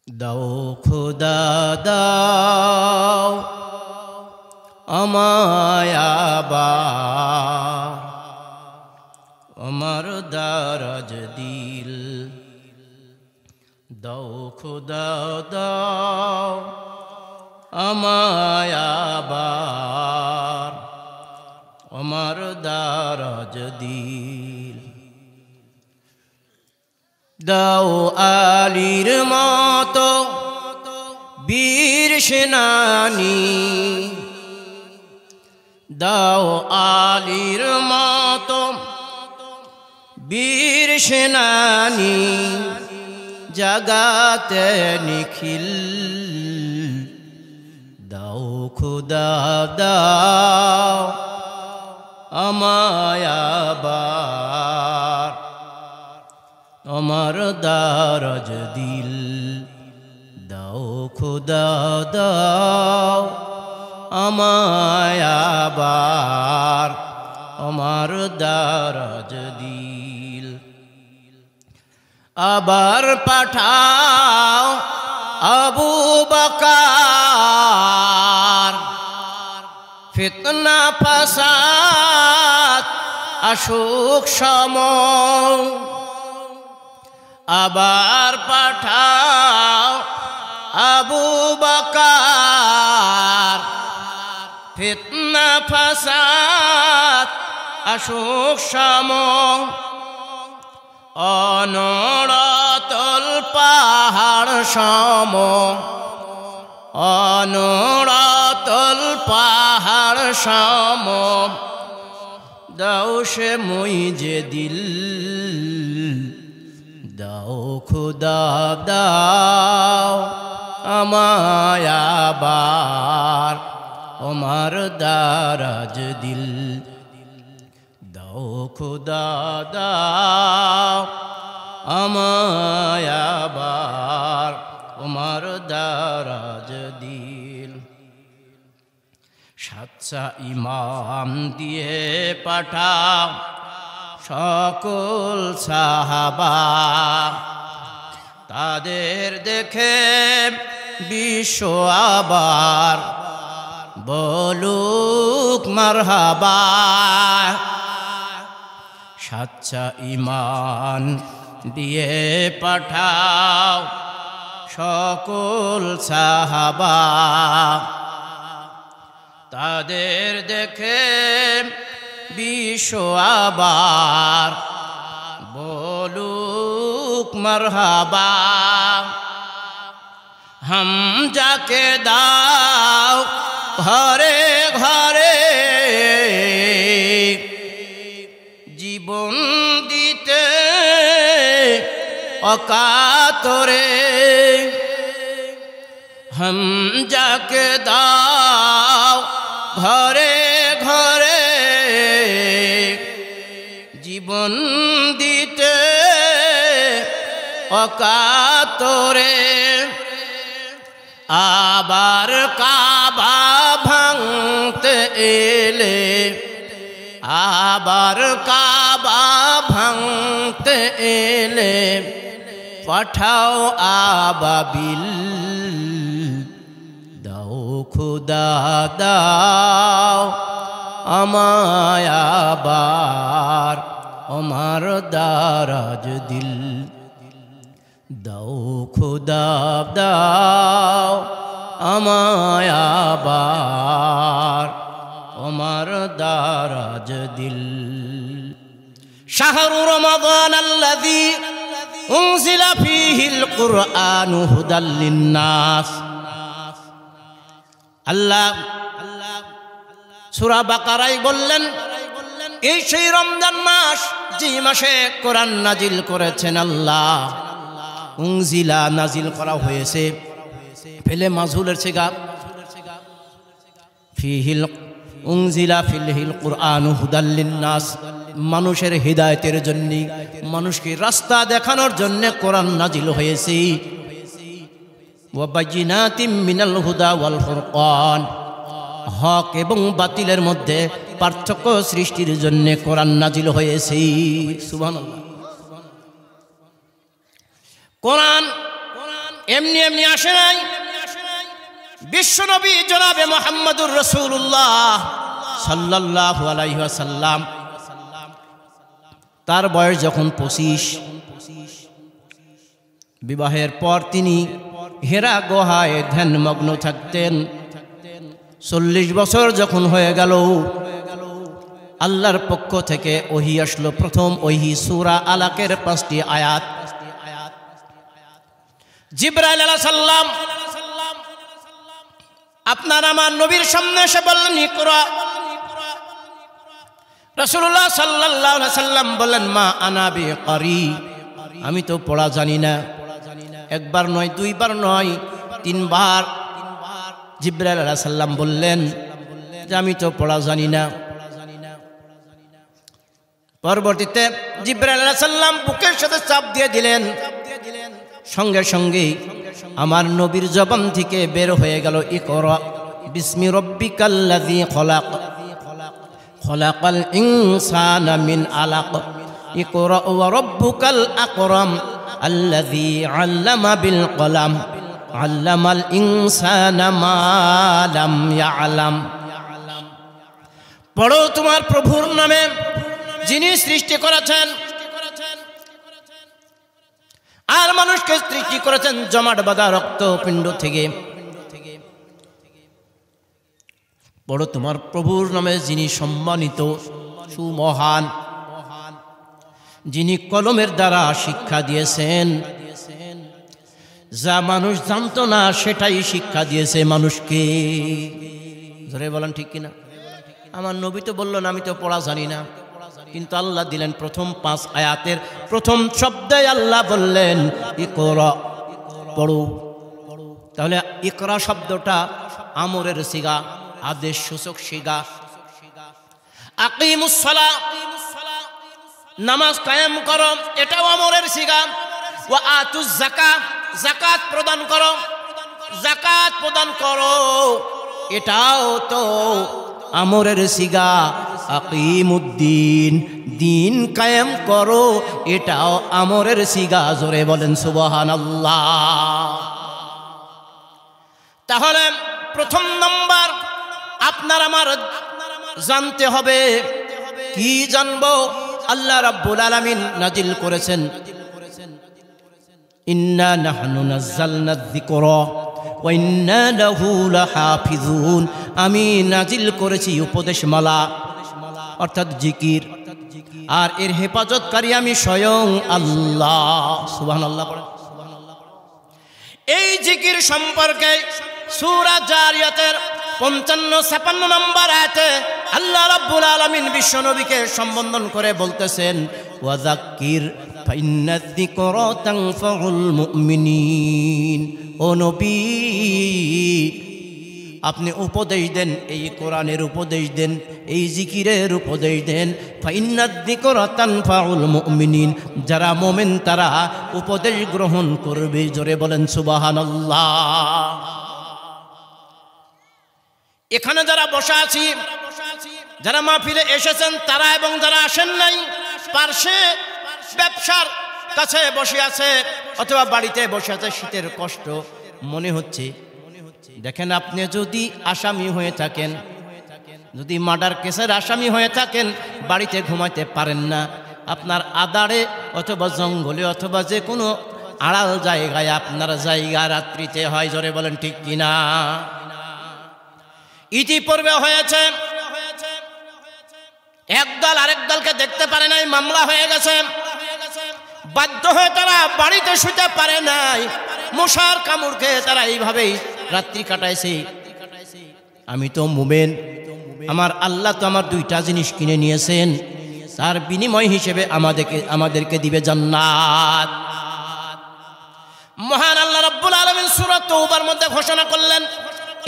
দাও খোদা দাও আমায় আবার আমার দারাজ দিল। দাও খোদা দাও আমায় আবার আমার দারাজ দিল। দাও আলীর মতো বীর সেনানী, দাও আলীর মতো বীর সেনানী, জাগাতে নিখিল। দাও খোদা দাও আমায় আবার আমার দারাজ দিল। দাও খোদা দাও আমায় আবার আমার দারাজ দিল। আবার পাঠাও আবু বকর, ফিতনা ফাসাদ আসুক সময়। আবার পাঠাও আবু বকর, ফিতনা ফাসাদ আসুক সময়। অনড়তল পাহাড় সম, অনড়তল পাহাড় সম, দাও সে মই যে দিল। দাও খোদা দাও আমায় আবার আমার দারাজ দিল। দাও খোদা দাও আমায় আবার আমার দারাজ দিল। সাচ্চা ইমাম দিয়ে পাঠাও সকল সাহাবা, তাদের দেখে বিশ্ব আবার বলুক মারহাবা। সাচ্চা ঈমান দিয়ে পাঠাও সকল সাহাবা, তাদের দেখে বিশ্ব আবার বলুক মারহাবা। হামজাকে দাও ঘরে ঘরে জীবন দিতে অকাতরে। হামজাকে দাও ঘরে ঘরে জীবন দিতে অকাতরে। আবার কাবা ভাঙতে এলে, আবার কাবা ভাঙতে এলে পাঠাও আবাবিল। দাও খোদা দাও আমায় আবার আমার দারাজ দিল। দাও খোদা দাও আমায় আবার আমার দারাজ দিল। শাহরু রমাদান আল্লাযী উনজিলা ফীহিল কুরআনু হুদাল লিন্নাস। আল্লাহ সূরা বাকারায় বললেন, এই সেই রমজান মাস যে মাসে কোরআন নাজিল করেছেন আল্লাহ। উনজিলা নাজিল করা হয়েছে, ফেলে মাজহুলের সিগা, ফীহিল উনজিলা ফিহিল কুরআনু হুদাল লিন্নাস, মানুষের হিদায়াতের জন্য, মানুষকে রাস্তা দেখানোর জন্য কোরআন নাজিল হয়েছে। ওয়া বায়িনাতিম মিনাল হুদা ওয়াল ফুরকান, হক এবং বাতিলের মধ্যে পার্থক্য সৃষ্টির জন্য কোরআন নাজিল হয়েছে। সুবহানাল্লাহ। কোরআন এমনি এমনি আসে নাই। বিশ্বনবী জনাবে মুহাম্মদুর রাসূলুল্লাহ সাল্লাল্লাহু আলাইহি ওয়াসাল্লাম, তার বয়স যখন 25, বিবাহের পর তিনি হেরা গুহায় ধ্যানমগ্ন থাকতেন। 40 বছর যখন হয়ে গেল, আল্লাহর পক্ষ থেকে ওহী আসলো। প্রথম ওহী সূরা আলাকের 5টি আয়াত। জিবরাইল আলাইহিস সালাম আপনার আমার নবীর সামনে এসে বললেন, ইকরা। রাসূলুল্লাহ সাল্লাল্লাহু আলাইহি সাল্লাম বললেন, মা আনা বিকারি, আমি তো পড়া জানি না। একবার নয়, দুইবার নয়, 3 বার জিবরাইল আলাইহিস সালাম বললেন যে আমি তো পড়া জানি না। পরবর্তীতে জিবরাইল আলাইহিস সালাম বুকের সাথে চাপ দিয়ে দিলেন, সঙ্গে সঙ্গে আমার নবীর জবান থেকে বের হয়ে গেল, ইকরা বিসমি রাব্বিকাল্লাযী খলাক, খলাকাল ইনসানা মিন আলাক, ইকরা ওয়া রাব্বুকাল আকরাম আল্লাযী আল্লামা বিল কলাম, আল্লামাল ইনসানা মা লাম ইয়ালাম। পড়ো তোমার প্রভুর নামে, যিনি সৃষ্টি করেছেন আর মানুষকে সৃষ্টি করেছেন জমাট বাঁধা রক্তপিণ্ড থেকে। পড়ো তোমার প্রভুর নামে, যিনি সম্মানিত, সুমহান, যিনি কলমের দ্বারা শিক্ষা দিয়েছেন। যা মানুষ জানতো না সেটাই শিক্ষা দিয়েছে মানুষকে। ধরে বলেন ঠিক কিনা? আমার নবী তো বললেন আমি তো পড়া জানি না, কিন্তু আল্লাহ দিলেন প্রথম 5 আয়াতের প্রথম শব্দে আল্লাহ বললেন ইকরা, পড়ো। তাহলে ইকরা শব্দটা আমরের সিগা, আদেশ সূচক সিগা। আকিমুস সালাহ, নামাজ কায়েম করো, এটাও আমরের সিগা। ওয়া আতুজ যাকাত, যাকাত প্রদান করো, যাকাত প্রদান করো, এটাও তো আমরের সিগা। আকিমুদ্দিন, দিন কায়েম করো, এটাও আমরের সিগা। জোরে বলেন সুবহানাল্লাহ। তাহলে প্রথম নাম্বার আপনার আমার জানতে হবে। কি জানবো? আল্লাহ রাব্বুল আলামিন নাজিল করেছেন, ইন্না নাহনু নাযালনা যিকরা ওয়া ইন্না লাহু লাহাফিজুন। আমি নাজিল করেছি উপদেশমালা, অর্থাৎ জিকির, আর এর হেফাজতকারী আমি স্বয়ং আল্লাহ। সুবহানাল্লাহ। এই জিকির সম্পর্কে সূরা জারিয়াতের 55-56 নম্বর আয়াতে আল্লাহ রাব্বুল আলামিন বিশ্বনবীকে সম্বোধন করে বলতেছেন, ওয়া যাক্কির ফাইন্নায যিকরা তানফাউল মুমিনিন। ও নবী, আপনি উপদেশ দেন, এই কোরআনের উপদেশ দেন, এই জিকিরের উপদেশ দেন। ফাইন্নায যিকরা তানফাউল মুমিনিন, যারা মুমিন তারা উপদেশ গ্রহণ করবে। জোরে বলেন সুবহানাল্লাহ। এখানে যারা বসা আছি, যারা মাহফিলে এসেছেন তারা এবং যারা আসেন নাই, পার্শ্বে ব্যবসার কাছে বসে আছে অথবা বাড়িতে বসে আছে, শীতের কষ্ট মনে হচ্ছে। দেখেন, আপনি যদি আসামি হয়ে থাকেন, যদি মার্ডার কেসের আসামি হয়ে থাকেন, বাড়িতে ঘুমাইতে পারেন না, আপনার আদারে অথবা জঙ্গলে অথবা যে কোনো আড়াল জায়গায় আপনার জায়গা রাত্রিতে হয়। জোরে বলেন ঠিক কিনা? ইতিপূর্বে হয়েছে, একদল আরেক দলকে দেখতে পারে নাই, মামলা হয়ে গেছে, বাধ্য হয়ে তারা বাড়িতে শুতে পারে নাই, মশার কামড় খেয়ে তারা এইভাবেই রাত্রি কাটাইছে। আমি তো মুমিন, আমার আল্লাহ তো আমার 2টা জিনিস কিনে নিয়েছেন, তার বিনিময় হিসেবে আমাদেরকে দিবে জান্নাত। মহান আল্লাহ রাব্বুল আলামিন সূরা তাওবার মধ্যে ঘোষণা করলেন,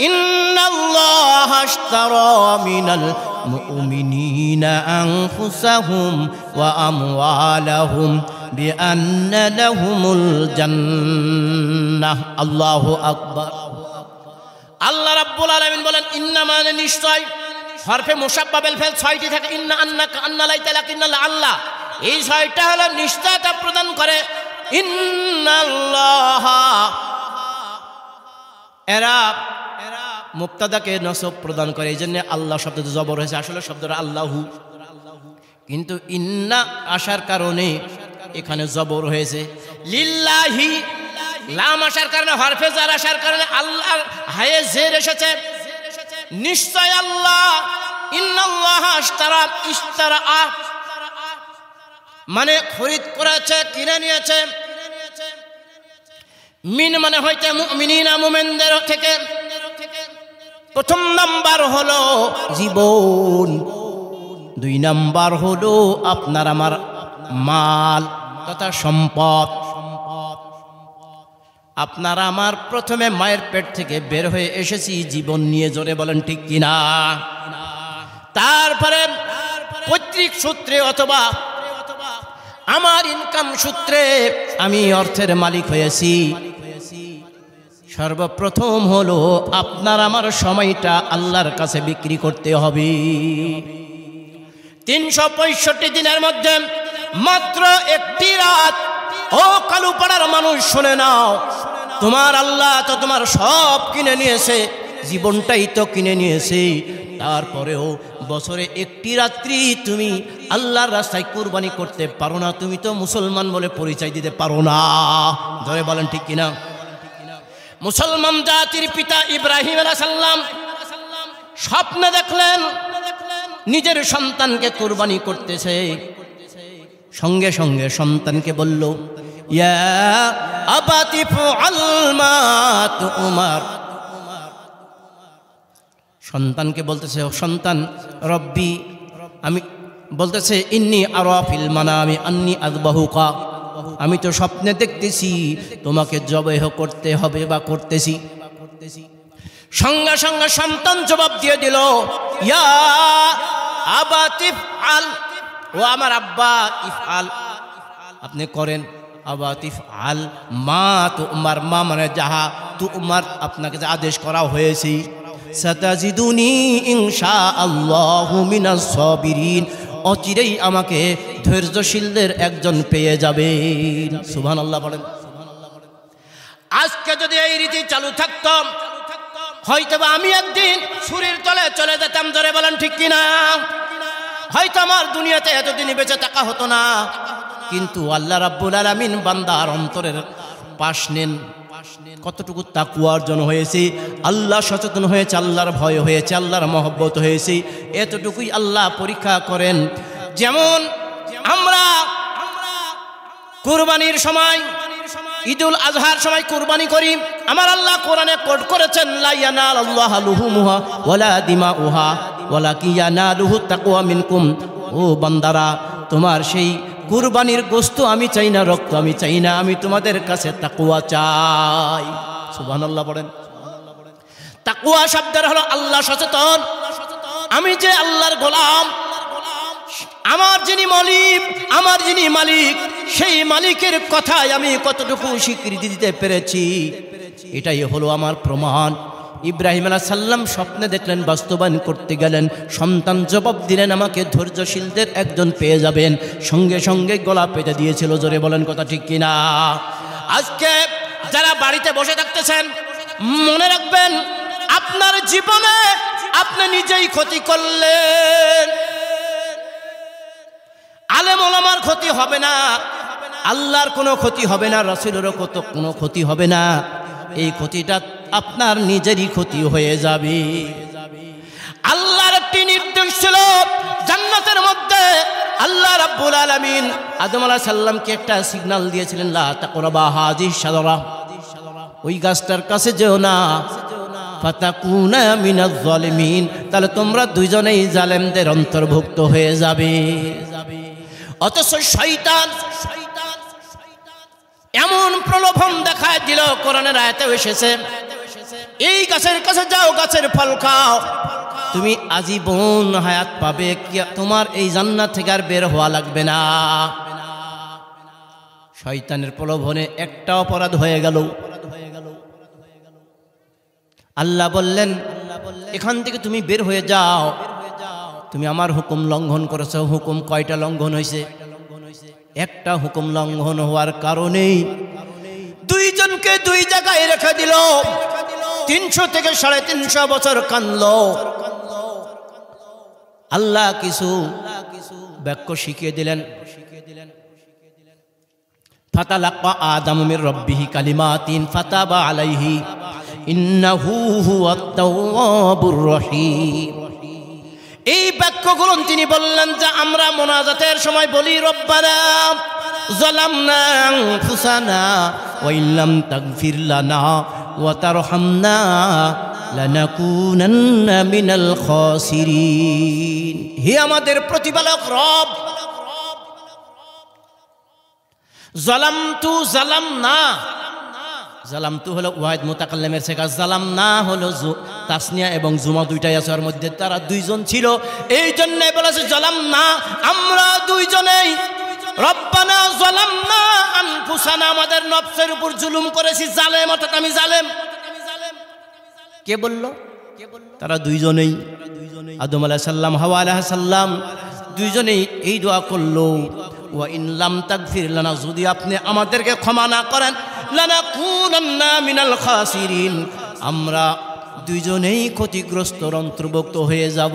ইন্নাল্লাহা আশতারা মিনাল মুমিনিনা আনফুসাহুম ওয়া আমওয়ালাহুম বিআন্না লাহুমুল জান্নাহ। আল্লাহু আকবার। আল্লাহ রাব্বুল আলামিন বলেন, ইন্না মানে নিশ্চয়, হরফে মুসাব্বাবেল ফেল 6টি থাকে, ইন্না, আন্নাকা, আন্না, লাইতা, লাকিন্না, আল্লাহ, এই 6টা হলো নিশ্চয়তা প্রদান করে। ইন্নাল্লাহা, এরা মুক্তাদাকে নসব প্রদান করে, এই জন্য আল্লাহ শব্দটা জবর হয়েছে, আসলে শব্দটা আল্লাহু, কিন্তু ইন্না আসার কারণে এখানে জবর হয়েছে। লিল্লাহি লাম আসার কারণে, হরফে জার আসার কারণে আল্লাহর হায়ে জের এসেছে। নিশ্চয় আল্লাহ, ইন্নাল্লাহ ইশতারা, ইশতারা মানে খরিদ করেছে, কিনে নিয়েছে। মিন মানে হইতে মুমিনিনা, মুমিনদের থেকে। প্রথম নাম্বার হলো জীবন, 2 নাম্বার হলো আপনার আমার মাল তথা সম্পদ। আপনারা আমার প্রথমে মায়ের পেট থেকে বের হয়ে এসেছি জীবন নিয়ে, জোরে বলেন ঠিক কিনা। তারপরে পৈতৃক সূত্রে অথবা আমার ইনকাম সূত্রে আমি অর্থের মালিক হয়েছি। সর্বপ্রথম হলো আপনার আমার সময়টা আল্লাহর কাছে বিক্রি করতে হবে। 365 দিনের মধ্যে মাত্র একটি রাত। ও কালুপাড়ার মানুষ শুনে নাও, তোমার আল্লাহ তো তোমার সব কিনে নিয়েছে, জীবনটাই তো কিনে নিয়েছে, তারপরেও বছরে একটি রাত্রি তুমি আল্লাহর রাস্তায় কুরবানি করতে পারো না। তুমি তো মুসলমান বলে পরিচয় দিতে পারো না, ধরে বলেন ঠিক কিনা। মুসলমান জাতির পিতা ইব্রাহিম আলাইহিস সালাম স্বপ্নে দেখলেন নিজের সন্তানকে কুরবানি করতেছে। সঙ্গে সঙ্গে সন্তানকে বলল, ইয়া আবাতি ফাআল মা তুমার। সন্তানকে বলতেছে, ও সন্তান, রব্বি, আমি বলতেছে, ইন্নী আরা ফিল মানামি আন্নী আযবাহুকা, আমি তো স্বপ্নে দেখতেছি তোমাকে জবাহ করতে হবে বা করতেছি। সঙ্গে সঙ্গে সন্তান জবাব দিয়ে দিল, ইয়া আবাতি ফাআল, ও আমার আব্বা, ইফআল, আপনি করেন। আবাতি ফাআল মা তুমার, মা মানে যাহা, তুমার আপনাকে যে আদেশ করা হয়েছে। সাতাজিদুনি ইনশাআল্লাহু মিনাস সাবিরিন, অচিরেই আমাকে ধৈর্যশীলদের একজন পেয়ে যাবেন। সুবহানাল্লাহ বলেন। আজকে যদি এই রীতি চালু থাকতো, হয়তো আমি একদিন ছুরির তলে চলে যেতাম, ধরে বলেন ঠিক কিনা। হয়তো আমার দুনিয়াতে এতদিন বেঁচে থাকা হতো না। কিন্তু আল্লাহ রাব্বুল আলামিন বান্দার অন্তরের পাশ নেন। কতটুকু তাকওয়া অর্জন হয়েছে, আল্লাহ সচেতন হয়েছে, আল্লাহর ভয় হয়েছে, আল্লাহর মহব্বত হয়েছে, এতটুকুই আল্লাহ পরীক্ষা করেন। যেমন আমরা কুরবানির সময়, ঈদুল আজহার সময় কুরবানি করি। আমার আল্লাহ কোরআনে কোট করেছেন, লা ইয়ানালুল্লাহু লুহুমুহা ওয়ালা দিমাউহা ওয়ালাকিন ইয়ানালুহু তাকওয়া মিনকুম। ও বান্দারা, তোমার সেই কুরবানির গোশত আমি চাই না, রক্ত আমি চাই না, আমি তোমাদের কাছে তাকওয়া চাই। সুবহানাল্লাহ বলেন। তাকওয়া শব্দের হলো আল্লাহ সচেতন। আমি যে আল্লাহর গোলাম, আমার যিনি মালিক, আমার যিনি মালিক, সেই মালিকের কথায় আমি কতটুকু স্বীকৃতি দিতে পেরেছি, এটাই হলো আমার প্রমাণ। ইব্রাহিম আলাইহিস সালাম স্বপ্নে দেখলেন, বাস্তবায়ন করতে গেলেন। সন্তান জবাব দিলেন, আমাকে ধৈর্যশীলদের একজন পেয়ে যাবেন। সঙ্গে সঙ্গে গলা পেতে দিয়েছিল, জোরে বলেন কথা ঠিক কিনা। আজকে যারা বাড়িতে বসে থাকতেছেন, মনে রাখবেন আপনার জীবনে আপনি নিজেই ক্ষতি করলেন। আলেম ওলামার ক্ষতি হবে না, আল্লাহর কোনো ক্ষতি হবে না, রাসূলেরও কোনো ক্ষতি হবে না। এই ক্ষতিটা আপনার নিজেরই ক্ষতি হয়ে যাবে। আল্লাহর একটি নির্দেশ ছিল জান্নাতের মধ্যে। আল্লাহ রাব্বুল আলামিন আদম আলাইহিস সালামকে একটা সিগন্যাল দিয়েছিলেন, লা তাকরাবা হাযিহি শাজারা, ওই গাছটার কাছে যেও না, ফাতাকুনা মিনাজ জালিমিন, তাহলে তোমরা দুইজনেই জালেমদের অন্তর্ভুক্ত হয়ে যাবে। অথচ শয়তান এমন প্রলোভন দেখায় দিল, কোরআনের আয়াতে এসেছে, এই গাছের কাছে যাও, গাছের ফল খাও, তুমি আজীবন হায়াত পাবে, তোমার এই জান্নাত থেকে আর বের হওয়া লাগবে না। শয়তানের প্রলোভনে একটা অপরাধ হয়ে গেল। আল্লাহ বললেন, এখান থেকে তুমি বের হয়ে যাও, তুমি আমার হুকুম লঙ্ঘন করেছো। হুকুম কয়টা লঙ্ঘন হয়েছে? একটা হুকুম লঙ্ঘন হওয়ার কারণেই দুইজনকে দুই জায়গায় রেখে দিল। 300 থেকে 350 বছর কাঁদলো। আল্লাহ কিছু বাক্য শিখিয়ে দিলেন। ফাতালাক্কা আদামু মির রাব্বিহি কালিমাতিন ফাতাবা আলাইহি ইন্নাহু হুয়াত তাওয়াবুর রহিম। এই বাক্যগুলো তিনি বললেন যে আমরা মুনাজাতের সময় বলি, রব্বানা যালামনা আনফুসানা ওয়া ইল্লাম তাগফির লানা ওয়া তারহামনা লানাকুনান্না মিনাল খাসিরিন। হে আমাদের প্রতিপালক রব, জালামতু জালামনা, জালামতু হলো ওয়াহিদ মুতাকাল্লিমের শেখা, জালামনা হলো তাসনিয়া এবং জুমা দুইটাই আছে, ওর মধ্যে তারা দুইজন ছিল, এই জন্য বলেছে জালামনা, আমরা দুইজনেই। রব্বানা জালামনা আনফুসানা, আমাদের নফসের উপর জুলুম করেছি, জালেম অর্থাৎ আমি জালেম। কে বলল? তারা দুইজনেই, আদম আলাইহিস সালাম, হাওয়া আলাইহিস সালাম, দুইজনেই এই দোয়া করলো, ওয়া ইন লাম তাগফির লানা, যদি আপনি আমাদেরকে ক্ষমা না করেন, লানাকুনান্না মিনাল খাসিরিন, আমরা দুইজনেই ক্ষতিগ্রস্তর অন্তর্ভুক্ত হয়ে যাব।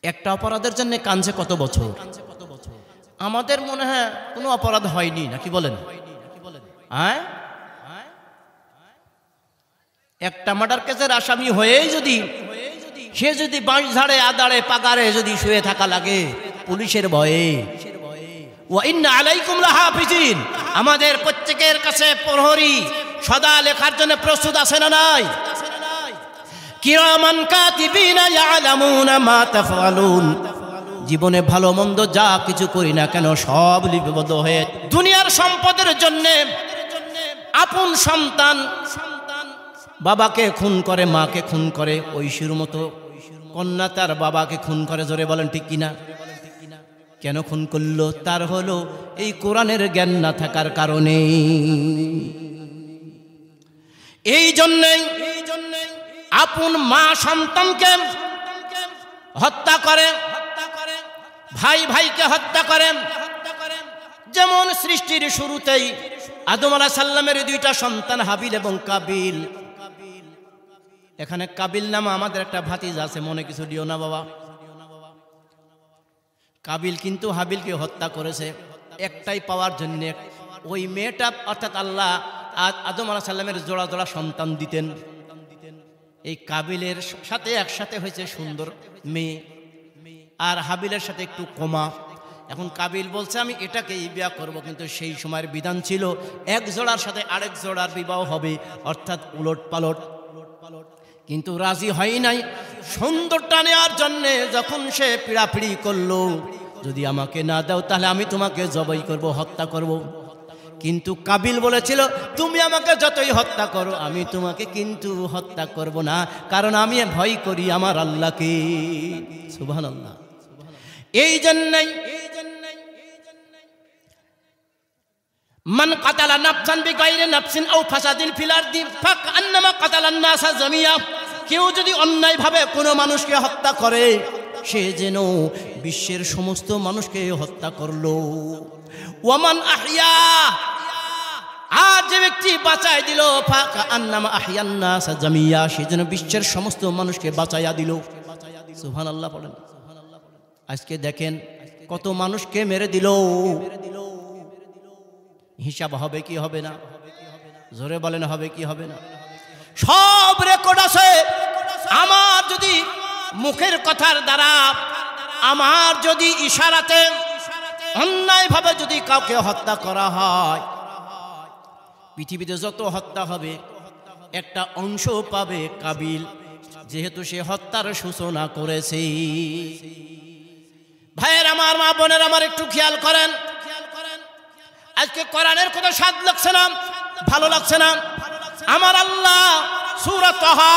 একটা অপরাধের জন্য কাঁদছে কত বছর? আমাদের মনে হয় কোনো অপরাধ হয়নি, নাকি বলেন? একটা মার্ডার কেসের আসামি হয়েই যদি সে যদি বাঁশ ঝাড়ে আদাড়ে পাগারে যদি শুয়ে থাকা লাগে পুলিশের ভয়ে, ওয়া ইন্না আলাইকুম লাহাফিজিন, আমাদের প্রত্যেকের কাছে প্রহরী সদা লেখার জন্য প্রস্তুত আছে না নাই? কিরামান কাতিবিনা ইয়ালামুনা মা তাফআলুন, জীবনে ভালো মন্দ যা কিছু করি না কেন সব লিপিবদ্ধ হয়ে। দুনিয়ার সম্পদের জন্য আপন সন্তান বাবাকে খুন করে, মাকে খুন করে, ঐশীর মতো কন্যা তার বাবাকে খুন করে। জোরে বলেন ঠিক কিনা? কেন খুন করলো? তার হলো এই কোরআনের জ্ঞান না থাকার কারণে। এই জন্যই আপন মা সন্তানকে হত্যা করে, ভাই ভাইকে হত্যা করে। যেমন সৃষ্টির শুরুতেই আদম আলাইহিস সালামের দুইটা সন্তান হাবিল এবং কাবিল। এখানে কাবিল নামে আমাদের একটা ভাতিজা আছে, মনে কিছু দিও না বাবা। কাবিল কিন্তু হাবিলকে হত্যা করেছে একটাই পাওয়ার জন্য। ওই মেয়েটা অর্থাৎ আল্লাহ আদম আলাইহিস সালামের জোড়া জোড়া সন্তান দিতেন। এই কাবিলের সাথে একসাথে হয়েছে সুন্দর মেয়ে, আর হাবিলের সাথে একটু কমা। এখন কাবিল বলছে আমি এটাকেই বিবাহ করব, কিন্তু সেই সময়ের বিধান ছিল এক জোড়ার সাথে আরেক জোড়ার বিবাহ হবে, অর্থাৎ উলট পালট। কিন্তু রাজি হয় নাই। সুন্দরটা নেওয়ার জন্যে যখন সে পিড়াপিড়ি করলো, যদি আমাকে না দাও তাহলে আমি তোমাকে জবাই করব, হত্যা করব। কিন্তু কাবিল বলেছিল তুমি আমাকে যতই হত্যা করো আমি তোমাকে কিন্তু হত্যা করব না, কারণ আমি ভয় করি আমার আল্লাহকে। সুবহানাল্লাহ। এই জন্যই মান কাতালা নাফসান বিগাইরি নাফসিন আও ফাসাদিন ফিল আরদি ফাকান্নামা কাতালান নাসা জামিয়া, কেউ যদি অন্যায়ভাবে কোনো মানুষকে হত্যা করে সে যেন বিশ্বের সমস্ত মানুষকে হত্যা করলো। ওয়ামান আহইয়া, আর যে ব্যক্তি বাঁচায় দিল, ফাকান্নামা আহইয়ান নাসা জামিয়া, সে যেন বিশ্বের সমস্ত মানুষকে বাঁচাইয়া দিল। সুবহানাল্লাহ বলেন। আজকে দেখেন কত মানুষকে মেরে দিল, হিসাব হবে কি হবে না? জোরে বলেন হবে কি হবে না? সব রেকর্ড আছে। আমার যদি মুখের কথার দ্বারা, আমার যদি ইশারাতে অন্যায়ভাবে যদি কাউকে হত্যা করা হয়, পৃথিবীতে যত হত্যা হবে একটা অংশ পাবে কাবিল, যেহেতু সে হত্যার সূচনা করেছে। ভাইয়ের আমার, মা বোনের আমার, একটু খেয়াল করেন। আজকে কোরআনের কথা স্বাদ লাগছে না, ভালো লাগছে না। আমার আল্লাহ সূরা তাহা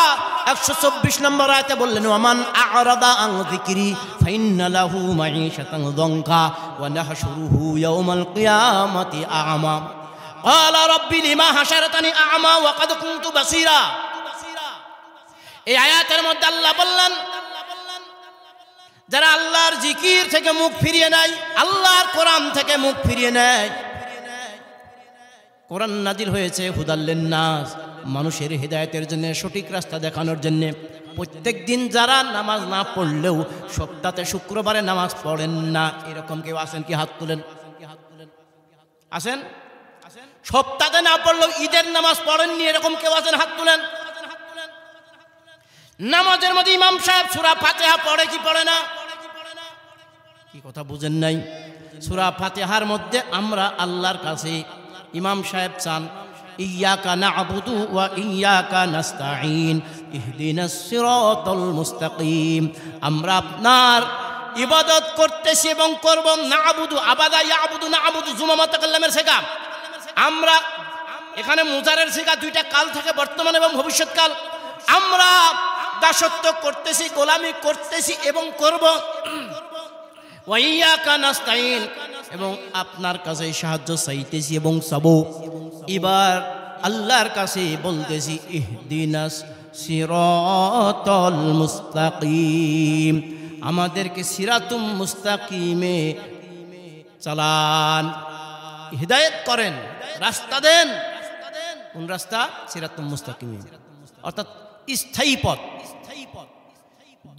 124 নম্বর আয়াতে বললেন, ওয়ামান আ'রাদা আন যিকরি ফাইন্না লাহু মাঈশাতান যানকা ওয়া নাহশুরুহু ইয়াওমাল কিয়ামাতি আ'মা ক্বালা রাব্বি লিমা হাশারতানি আ'মা ওয়া ক্বাদ কুনতু বাসীরা। এই আয়াতের মধ্যে আল্লাহ বললেন, যারা আল্লাহর জিকির থেকে মুখ ফিরিয়ে নেয়, আল্লাহর কোরআন থেকে মুখ ফিরিয়ে নেয়, কোরআন নাজিল হয়েছে হুদাল্লিন নাস, মানুষের হেদায়েতের জন্য, সঠিক রাস্তা দেখানোর জন্য। প্রত্যেক দিন যারা নামাজ না পড়লেও সপ্তাহে শুক্রবারে নামাজ পড়েন না, এরকম কেউ আছেন কি? হাত তুলেন। আছেন? সপ্তাহে না পড়লেও ঈদের নামাজ পড়েননি, এরকম কেউ আছেন? হাত তুলেন। নামাজের মধ্যে ইমাম সাহেব সূরা ফাতিহা পড়ে কি পড়ে না? কি কথা বুঝেন নাই? সূরা ফাতিহার মধ্যে আমরা আল্লাহর কাছে ইমাম সাহেব চান ইয়াকা না'বুদু ওয়া ইয়াকা নাস্তাঈন ইহদিনাস সিরাতাল মুস্তাকিম। আমরা আপনার ইবাদত করতেছি এবং করব। না'বুদু আবাদা ইয়াবুদু না'বুদু জুমা মুতাকাল্লিমের সিগা। আমরা এখানে মুজারের সিগা, দুইটা কাল থাকে, বর্তমান এবং ভবিষ্যৎকাল। আমরা দাসত্ব করতেছি, গোলামি করতেছি এবং করব। ওয়া ইয়াকা নাস্তাঈন, এবং আপনার কাছে সাহায্য চাইতেছি এবং চাবো। এবার আল্লাহর কাছে বলতেছি ইহদিনাস সিরাতাল মুস্তাকিম, আমাদেরকে সিরাতুম মুস্তাকিমে চালান, হিদায়াত করেন, রাস্তা দেন। কোন রাস্তা? সিরাতুম মুস্তাকিমে, অর্থাৎ স্থায়ী পথ।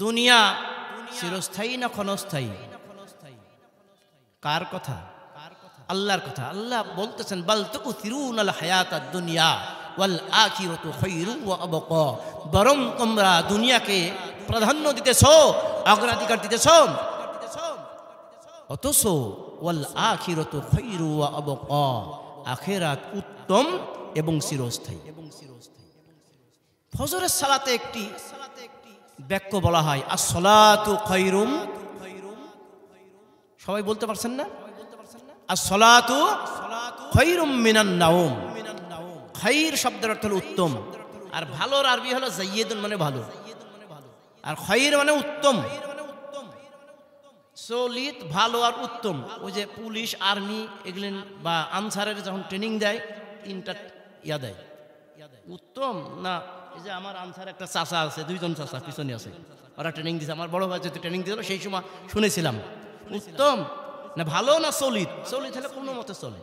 দুনিয়া চিরস্থায়ী না ক্ষণস্থায়ী? কার কথা? আল্লাহর কথা। আল্লাহ বলতেছেন বাল তু'থিরুনাল হায়াতাদ দুনিয়া ওয়াল আখিরাতু খায়রুন ওয়া আবকা, বরং তোমরা দুনিয়াকে প্রাধান্য দিতেছো, অগ্রাধিকার দিতেছো, অথচ ওয়াল আখিরাতু খায়রুন ওয়া আবকা, আখিরাত উত্তম এবং চিরস্থায়ী। ফজরের সালাতে একটি বাক্য বলা হয় as-সালাতু খায়রুম, সবাই বলতে পারছেন না? as-সালাতু খায়রুম মিনান নাওম। খায়র শব্দের অর্থ হলো উত্তম, আর ভালোর আরবি হলো জাইয়িদুন মানে ভালো, আর খায়র মানে উত্তম। সলিত ভালো আর উত্তম। ওই যে পুলিশ, আর্মি এগুলো বা আনসারের যখন ট্রেনিং দেয়, তিনটা ইয়া দেয়, উত্তম না। এই যে আমার আনসার একটা চাচা আছে, দুইজন চাচা পিছনে আছে, ওরা ট্রেনিং দিচ্ছে। আমার বড় ভাই যেহেতু ট্রেনিং দিয়েছিল, সেই সময় শুনেছিলাম উত্তম না ভালো না সলিড। সলিড হলে কোনো মতে চলে,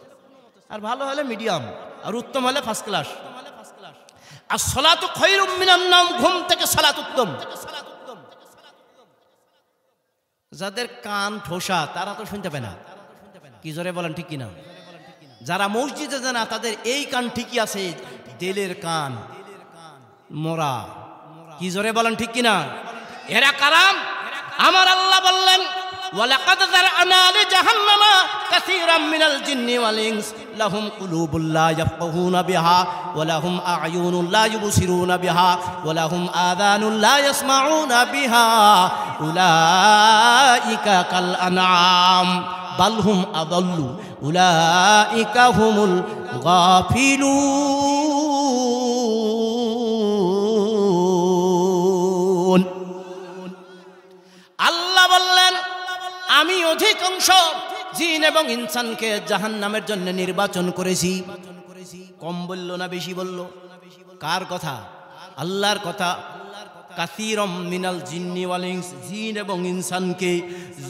আর ভালো হলে মিডিয়াম, আর উত্তম হলে ফার্স্ট ক্লাস। আর সালাতু খায়রুম মিনান নাওম, ঘুম থেকে সালাত উত্তম। যাদের কান ঠোসা তারা তো শুনতে পায় না, কি জোরে বলেন ঠিক কিনা? যারা মসজিদে যায় না তাদের এই কান ঠিকই আছে, দিলের কান মোরা। কি জোরে বলেন ঠিক কিনা? এরা কারাম। আমার আল্লাহ বললেন ওয়ালাকাদ যারআনা লিজাহান্নামা কাসীরাম মিনাল জিন্নি ওয়াল ইনস লাহুম কুলুবুল লা ইয়াফকাহুনা বিহা ওয়া লাহুম আ'য়ুনুন লা ইউবসিরুনা বিহা ওয়া লাহুম আযানুন লা ইয়াসমাউনা বিহা উলাইকা কাল আনআম বাল হুম আদাল্লু উলাইকা হুমুল গাফিলুন। আল্লাহ বললেন আমি অধিকাংশ জিন এবং ইনসানকে জাহান্নামের জন্য নির্বাচন করেছি। কম বলল না বেশি বলল? কার কথা? আল্লাহর কথা। কাসীরাম মিনাল জিন্নি ওয়াল ইনস, জিন এবং ইনসানকে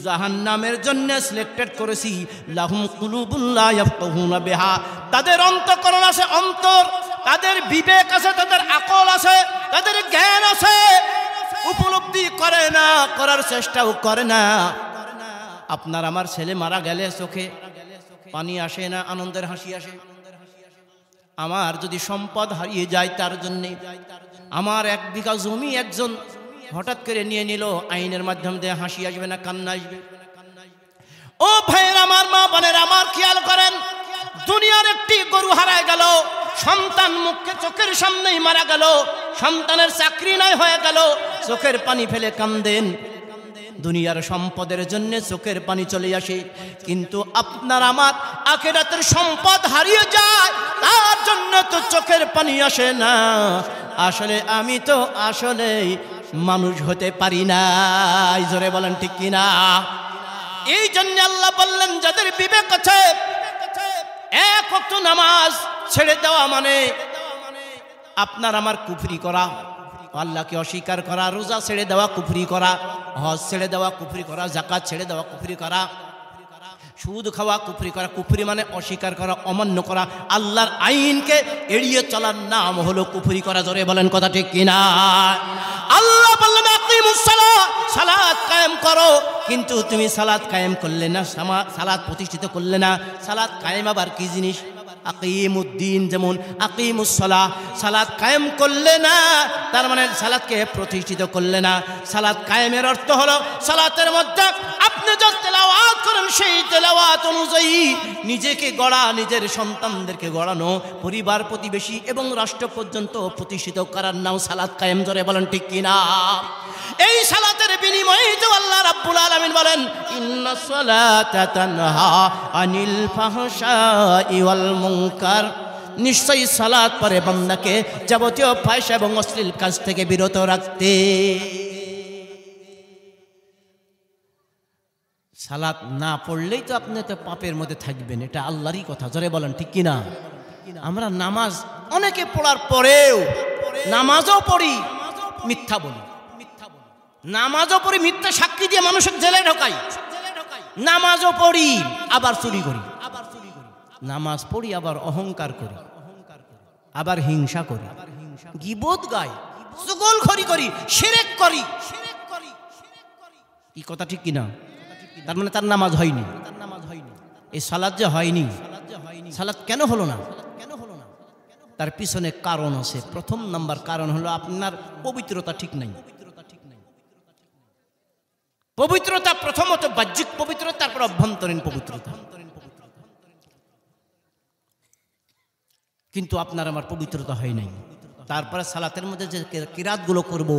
জাহান্নামের জন্য সিলেক্টেড করেছি। লাহুম কুলুবুল লা ইয়াফকাহুনা বিহা, তাদের অন্তঃকরণ আছে, অন্তর, তাদের বিবেক আছে, তাদের আকল আছে, তাদের জ্ঞান আছে, উপলব্ধি করে না, করার চেষ্টাও করে না। আপনার আমার ছেলে মারা গেলে চোখে পানি আসে না, আনন্দের হাসি আসে? আমার যদি সম্পদ হারিয়ে যায় তার জন্যে, আমার 1 বিঘা জমি একজন হঠাৎ করে নিয়ে নিল, আইনের মাধ্যমে দিয়ে হাসি আসবে না কান্না আসবে? ও ভাইয়ের আমার, মা বোনের আমার, খেয়াল করেন, দুনিয়ার একটি গরু হারায় গেল, সন্তান মুখে চোখের সামনেই মারা গেল, সন্তানের চাকরি নাই হয়ে গেল, চোখের পানি ফেলে কান্দেন। দুনিয়ার সম্পদের জন্য চোখের পানি চলে আসে, কিন্তু আপনার আমার আখিরাতের সম্পদ হারিয়ে যায়, তার জন্য তো চোখের পানি আসে না। আসলে আমি তো আসলেই মানুষ হতে পারি না। জোরে বলেন ঠিক কিনা? এই জন্য আল্লাহ বললেন যাদের বিবেক আছে, 1 ওয়াক্ত নামাজ ছেড়ে দেওয়া মানে আপনার আমার কুফরি করা, আল্লাহকে অস্বীকার করা, রোজা ছেড়ে দেওয়া কুফরি করা, হজ ছেড়ে দেওয়া কুফরি করা, যাকাত ছেড়ে দেওয়া কুফরি করা। সুদ খাওয়া কুফরি করা, কুফরি মানে অস্বীকার করা, অমান্য করা, আল্লাহর আইনকে এড়িয়ে চলার নাম হলো কুফরি করা। জোরে বলেন কথা ঠিক কিনা? আল্লাহ বললেন আকিমুস সালাত, সালাত কায়েম করো, কিন্তু তুমি সালাত কায়েম করলে না, সালাত প্রতিষ্ঠিত করলে না। সালাত কায়েম আবার কি জিনিস? আকিমুদ্দিন, যেমন আকিমুস সালাহ, সালাত কায়েম করলে না, তার মানে সালাতকে প্রতিষ্ঠিত করলে না। সালাত কায়েমের অর্থ হলো সালাতের মধ্যে আপনি যা তেলাওয়াত করেন সেই তেলাওয়াত অনুযায়ী নিজেকে গড়া, নিজের সন্তানদেরকে গড়ানো, পরিবার প্রতিবেশী এবং রাষ্ট্র পর্যন্ত প্রতিষ্ঠিত করার নাম সালাত কায়েম। জোরে বলেন ঠিক কিনা? এই সালাতের বিনিময়ে তো আল্লাহ রাব্বুল আলামিন বলেন ইন্নাস সালাতা তানহা আনিল ফাহশাই ওয়াল মুনকার, নিশ্চয়ই সালাত পড়ে বান্দাকে যাবতীয় ফাহিশা এবং অশ্লীল কাজ থেকে বিরত রাখতে। সালাত না পড়লেই তো আপনি তো পাপের মধ্যে থাকবেন, এটা আল্লাহরই কথা। জোরে বলেন ঠিক কিনা? আমরা নামাজ অনেকে পড়ার পরেও নামাজও পড়ি, মিথ্যা বলি, নামাজও পড়ি, মিথ্যা সাক্ষী দিয়ে মানুষের জেলে ঢোকাই, নামাজও পড়ি আবার চুরি করি, নামাজ পড়ি আবার অহংকার করি, আবার হিংসা করি, গীবত গাই, চুগলখড়ি করি, শিরক করি। কি কথা ঠিক কিনা? তার মানে তার নামাজ হয়নি। এই সালাত যে হয়নি, সালাত কেন হলো না? তার পিছনে কারণ আছে। প্রথম নাম্বার কারণ হলো আপনার পবিত্রতা ঠিক নাই। পবিত্রতা প্রথমত বাহ্যিক পবিত্রতা, তারপর অভ্যন্তরীণ পবিত্রতা। কিন্তু আপনার আমার পবিত্রতা হয় নাই। তারপরে সালাতের মধ্যে যে কিরাতগুলো করব,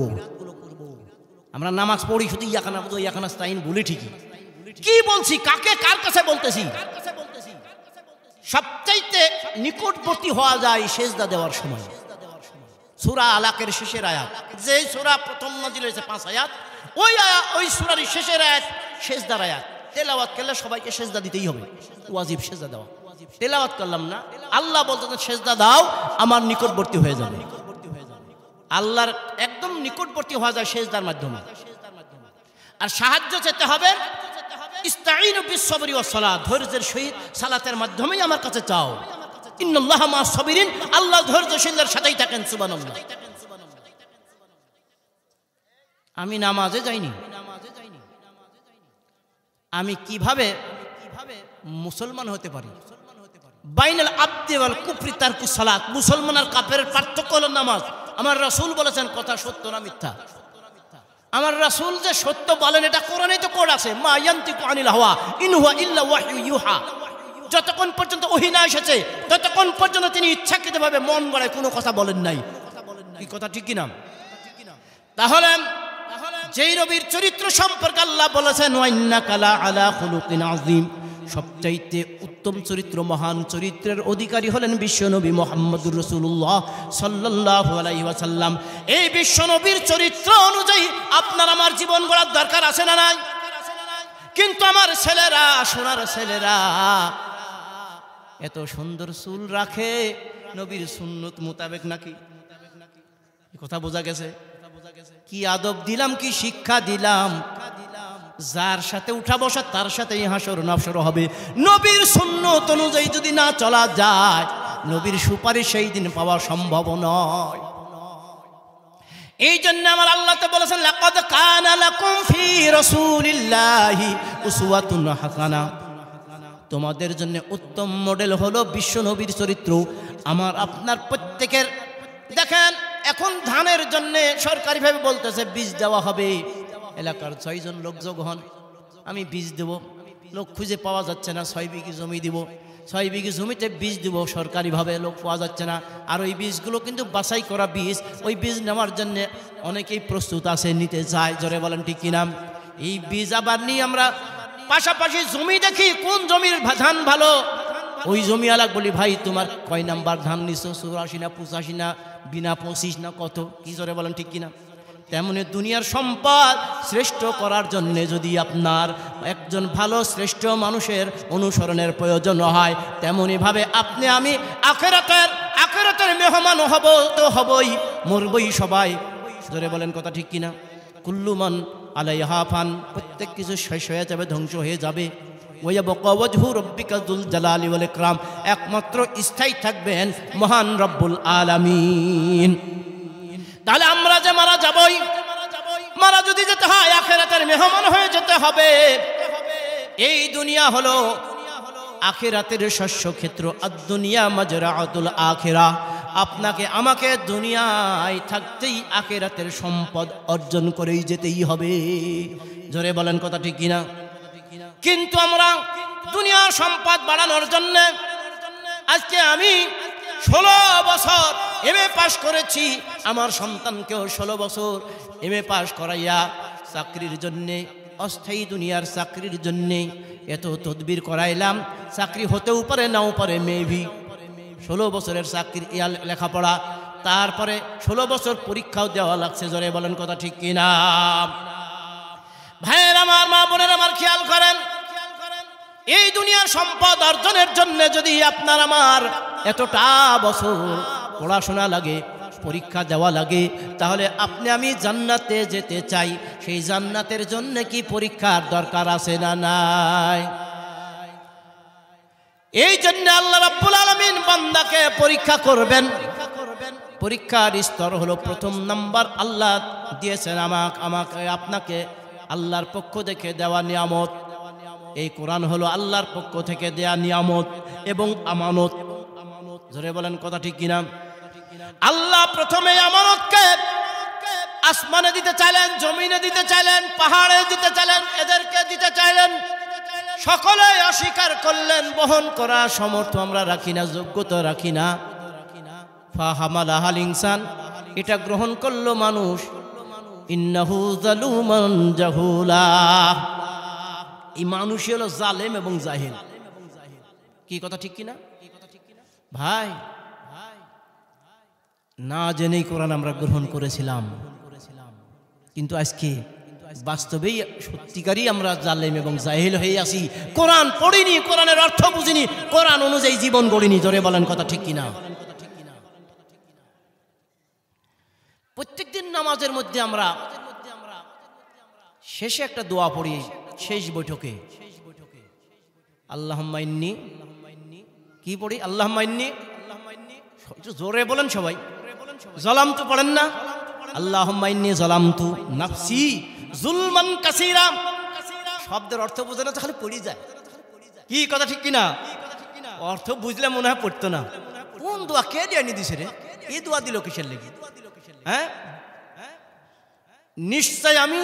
আমরা নামাজ পড়ি শুধু ইয়াকা নাবুদু ইয়াকা নাস্তাইন বলি, ঠিকই কি বলছি, কাকে কার কাছে বলতেছি? সবচাইতে নিকটবর্তী হওয়া যায় সেজদা দেওয়ার সময়। সূরা আলাকের শেষের আয়াত, যে সূরা প্রথম নাজিল হয়েছে 5 আয়াত, ওই সূরার শেষের আয়াত সেজদার আয়াত। তেলাওয়াত করলে সবাইকে সেজদা দিতেই হবে, ওয়াজিব সেজদা দেওয়া। তেলাওয়াত করলাম না, আল্লাহ বলতেছেন সেজদা দাও, আমার নিকটবর্তী হয়ে যাবে। আল্লাহর একদম নিকটবর্তী হওয়া যায় সেজদার মাধ্যমে। আর সাহায্য চেতে হবে ইস্তাঈনু বিস-সাবরি ওয়াস-সালাত, ধৈর্যের সহিত সালাতের মাধ্যমেই আমার কাছে চাও। ইন্নাল্লাহা মা'আস সাবিরিন, আল্লাহ ধৈর্যশীলদের সাথেই থাকেন। সুবহানাল্লাহ। আমি নামাজে যাইনি, আমি কিভাবে মুসলমান হতে পারি? বাইনাল আবদি ওয়াল কুফরি তারকুস সালাত, মুসলমান আর কাফেরের পার্থক্য হলো নামাজ। আমার রাসূল বলেছেন, কথা সত্য না মিথ্যা? আমার রাসূল যে সত্য বলেন এটা কোরআনেই তো কোড আছে, মা ইয়ান্তিকু আনিল হাওয়া ইন হুয়া ইল্লা ওয়াহয়ু ইউহা। যতক্ষণ পর্যন্ত ওহী না এসেছে ততক্ষণ পর্যন্ত তিনি ইচ্ছাকৃতভাবে মন গড়ে কোনো কথা বলেন নাই। কি কথা ঠিক কিনা? তাহলে যেই নবীর চরিত্র সম্পর্কে আল্লাহ বলেছেন ওয়া ইন্নাকা লা আলা খুলুকিন আযীম, সবচাইতে উত্তম চরিত্র, মহান চরিত্রের অধিকারী হলেন বিশ্বনবী মুহাম্মদুর রাসূলুল্লাহ সাল্লাল্লাহু আলাইহি ওয়াসাল্লাম। এই বিশ্বনবীর চরিত্র অনুযায়ী আপনার আমার জীবন গড়ার দরকার আছে না নাই? কিন্তু আমার ছেলেরা, সোনার ছেলেরা এত সুন্দর চুল রাখে, নবীর সুন্নত মোতাবেক নাকি? কথা বোঝা গেছে? কি আদব দিলাম, কি শিক্ষা দিলাম। যার সাথে উঠা বসা তার সাথেই হাসর নাফসর হবে। নবীর সুন্নত অনুযায়ী যদি না চলা যায়, নবীর সুপারিশ সেই দিন পাওয়া সম্ভব নয়। এই জন্য আমার আল্লাহ তো বলেছেন, লাকাদ কানা লাকুম ফি রাসূলিল্লাহি উসওয়াতুন হাসানা, তোমাদের জন্য উত্তম মডেল হলো বিশ্ব নবীর চরিত্র। আমার আপনার প্রত্যেকের দেখেন, এখন ধানের জন্য সরকারিভাবে বলতেছে বীজ দেওয়া হবে। এলাকার 6 জন লোক যোগ হন, আমি বীজ দেব। লোক খুঁজে পাওয়া যাচ্ছে না, 6 বিঘি জমি দিব, 6 বিঘি জমিতে বীজ দিব, সরকারিভাবে লোক পাওয়া যাচ্ছে না। আর ওই বীজগুলো কিন্তু বাছাই করা বীজ, ওই বীজ নেওয়ার জন্য অনেকেই প্রস্তুত আছে, নিতে চায়। জোরে বলেন ঠিক কিনা? এই বীজ আবার নিয়ে আমরা পাশাপাশি জমি দেখি, কোন জমির ধান ভালো। ওই জমি আলাক বলি, ভাই তোমার কয় নাম্বার ধান নিছো, 84 না 85 না বিনা 25 না কত? কি জোরে বলেন ঠিক কিনা? তেমনি দুনিয়ার সম্পদ শ্রেষ্ঠ করার জন্য যদি আপনার একজন ভালো শ্রেষ্ঠ মানুষের অনুসরণের প্রয়োজন হয়, তেমনিভাবে আপনি আমি আখিরাতের মেহমান হব তো হবই, মরবই সবাই। জোরে বলেন কথা ঠিক কিনা? কুল্লু মান আলাইহা ফান, প্রত্যেক কিছু শেষ হয়ে যাবে, ধ্বংস হয়ে যাবে। ওয়ায়াবকা ওয়াজহু রাব্বিকা যুল জালালি ওয়াল ইকরাম, একমাত্র স্থায়ী থাকবেন মহান রব্বুল আলামিন। তাহলে আমরা যে মারা যাবই, মারা যদি যেতে হয় আখিরাতের মেহমান হয়ে যেতে হবে। এই দুনিয়া হলো আখিরাতের শস্য ক্ষেত্র, আদ-দুনিয়া মাজরাআতুল আখিরা। আপনাকে আমাকে দুনিয়ায় থাকতেই আখিরাতের সম্পদ অর্জন করেই যেতেই হবে। জোরে বলেন কথা ঠিক কিনা? কিন্তু আমরা দুনিয়ার সম্পদ বাড়ানোর জন্য আজকে আমি 16 বছর এমএ পাশ করেছি, আমার সন্তানকেও 16 বছর এমএ পাশ করাইয়া চাকরির জন্যে, অস্থায়ী দুনিয়ার চাকরির জন্যে এত তদবির করাইলাম। চাকরি হতেও পারে নাও পারে, মেবি 16 বছরের চাকরি লেখাপড়া, তারপরে 16 বছর পরীক্ষাও দেওয়া লাগছে। জোরে বলেন কথা ঠিক কিনা? ভাইয়ের আমার, মা বোনের আমার, খেয়াল করেন, এই দুনিয়ার সম্পদ অর্জনের জন্য যদি আপনার আমার এতটা বছর পড়াশোনা লাগে, পরীক্ষা দেওয়া লাগে, তাহলে আপনি আমি জান্নাতে যেতে চাই, সেই জান্নাতের জন্য কি পরীক্ষার দরকার আছে না নাই? এই জন্য আল্লাহ রাব্বুল আলামিন বান্দাকে পরীক্ষা করবেন। পরীক্ষার স্তর হলো প্রথম নাম্বার আল্লাহ দিয়েছেন আমাকে আপনাকে আল্লাহর পক্ষ থেকে দেওয়া নিয়ামত। এই কোরআন হলো আল্লাহর পক্ষ থেকে দেয়া নিয়ামত এবং আমানত। জোরে বলেন কথা ঠিক কিনা? আল্লাহ প্রথমে আমানতকে আসমানে দিতে চাইলেন, জমিনে দিতে চাইলেন, পাহাড়ে দিতে চাইলেন, এদেরকে দিতে চাইলেন, সকলে অস্বীকার করলেন। বহন করার সামর্থ্য আমরা রাখি না, যোগ্যতা রাখি না। ফাহামালাহাল ইনসান, এটা গ্রহণ করলো মানুষ। ইন্নাহু যালুমান জাহুলা, এই মানুষই হলো জালেম এবং জাহিল। কি কথা ঠিক কিনা ভাই? না জেনেই কোরআন আমরা গ্রহণ করেছিলাম, কিন্তু আজকে বাস্তবেই সত্যিকারই আমরা জালেম এবং জাহিল হয়ে আসি। কোরআন পড়িনি, কোরআনের অর্থ বুঝিনি, কোরআন অনুযায়ী জীবন গড়িনি। জোরে বলেন কথা ঠিক কিনা? প্রত্যেকদিন নামাজের মধ্যে আমরা শেষে একটা দোয়া পড়ি, শেষ বৈঠকে আল্লাহুম্মা ইন্নী, কি পড়ি? আল্লাহুম্মা ইন্নী, জোরে বলেন সবাই। যালামতু পড়েন না? আল্লাহুম্মা ইন্নী যালামতু নাফসি যুলমান কাসীরা। শব্দের অর্থ বুঝে না, খালি পড়ি যায়। কি কথা ঠিক কিনা? অর্থ বুঝলে মনে হয় পড়তো না। কোন দোয়া কে দিয়ে দিছে রে? এই দোয়া দিল কিসের লেগে? হ্যাঁ, নিশ্চয় আমি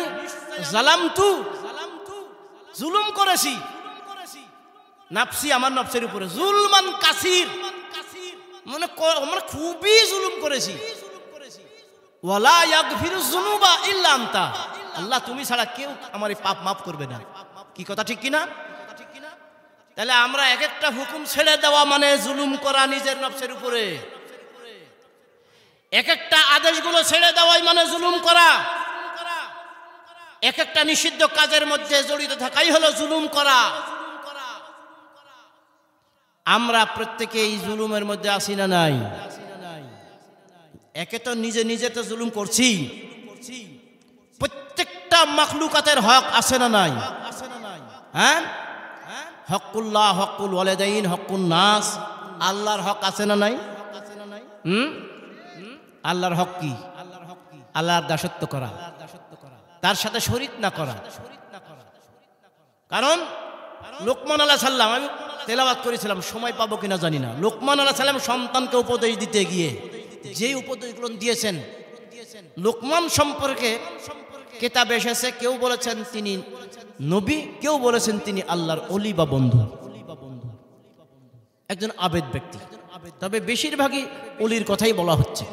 যালামতু, জুলুম করেছি, নাফসি, আমার নফসের উপরে, জুলমান কাসীর, মানে আমরা খুবই জুলুম করেছি। ওয়ালা ইয়াগফিরুয যুনুবা ইল্লা আনতা, আল্লাহ তুমি ছাড়া কেউ আমার এই পাপ মাফ করবে না। কি কথা ঠিক কিনা? তাহলে আমরা এক একটা হুকুম ছেড়ে দেওয়া মানে জুলুম করা নিজের নফসের উপরে। এক একটা আদেশগুলো ছেড়ে দেওয়াই মানে জুলুম করা। এক একটা নিষিদ্ধ কাজের মধ্যে জড়িত থাকাই হলো জুলুম করা। আমরা প্রত্যেকে এই জুলুমের মধ্যে আসি না নাই? একে তো নিজে নিজে তো জুলুম করছি, প্রত্যেকটা মাখলুকাতের হক আছে না নাই? হ্যাঁ, হকুল্লাহ, হকুল ওয়ালিদাইন, হকুন নাস, আল্লাহর হক আছে না নাই? আল্লাহর হক কি? আল্লাহর দাসত্ব করা, তার সাথে শরীক না করা। কারণ লোকমান আলাইহিস সালাম, আমি তেলাওয়াত করেছিলাম, সময় পাবো কিনা জানি না। লোকমান আলাইহিস সালাম সন্তানকে উপদেশ দিতে গিয়ে যে উপদেশগুলো দিয়েছেন, লোকমান সম্পর্কে কিতাবে এসেছে, কেউ বলেছেন তিনি নবী, কেউ বলেছেন তিনি আল্লাহর ওলি বা বন্ধু, একজন আবেদ ব্যক্তি। তবে বেশিরভাগই ওলির কথাই বলা হচ্ছে।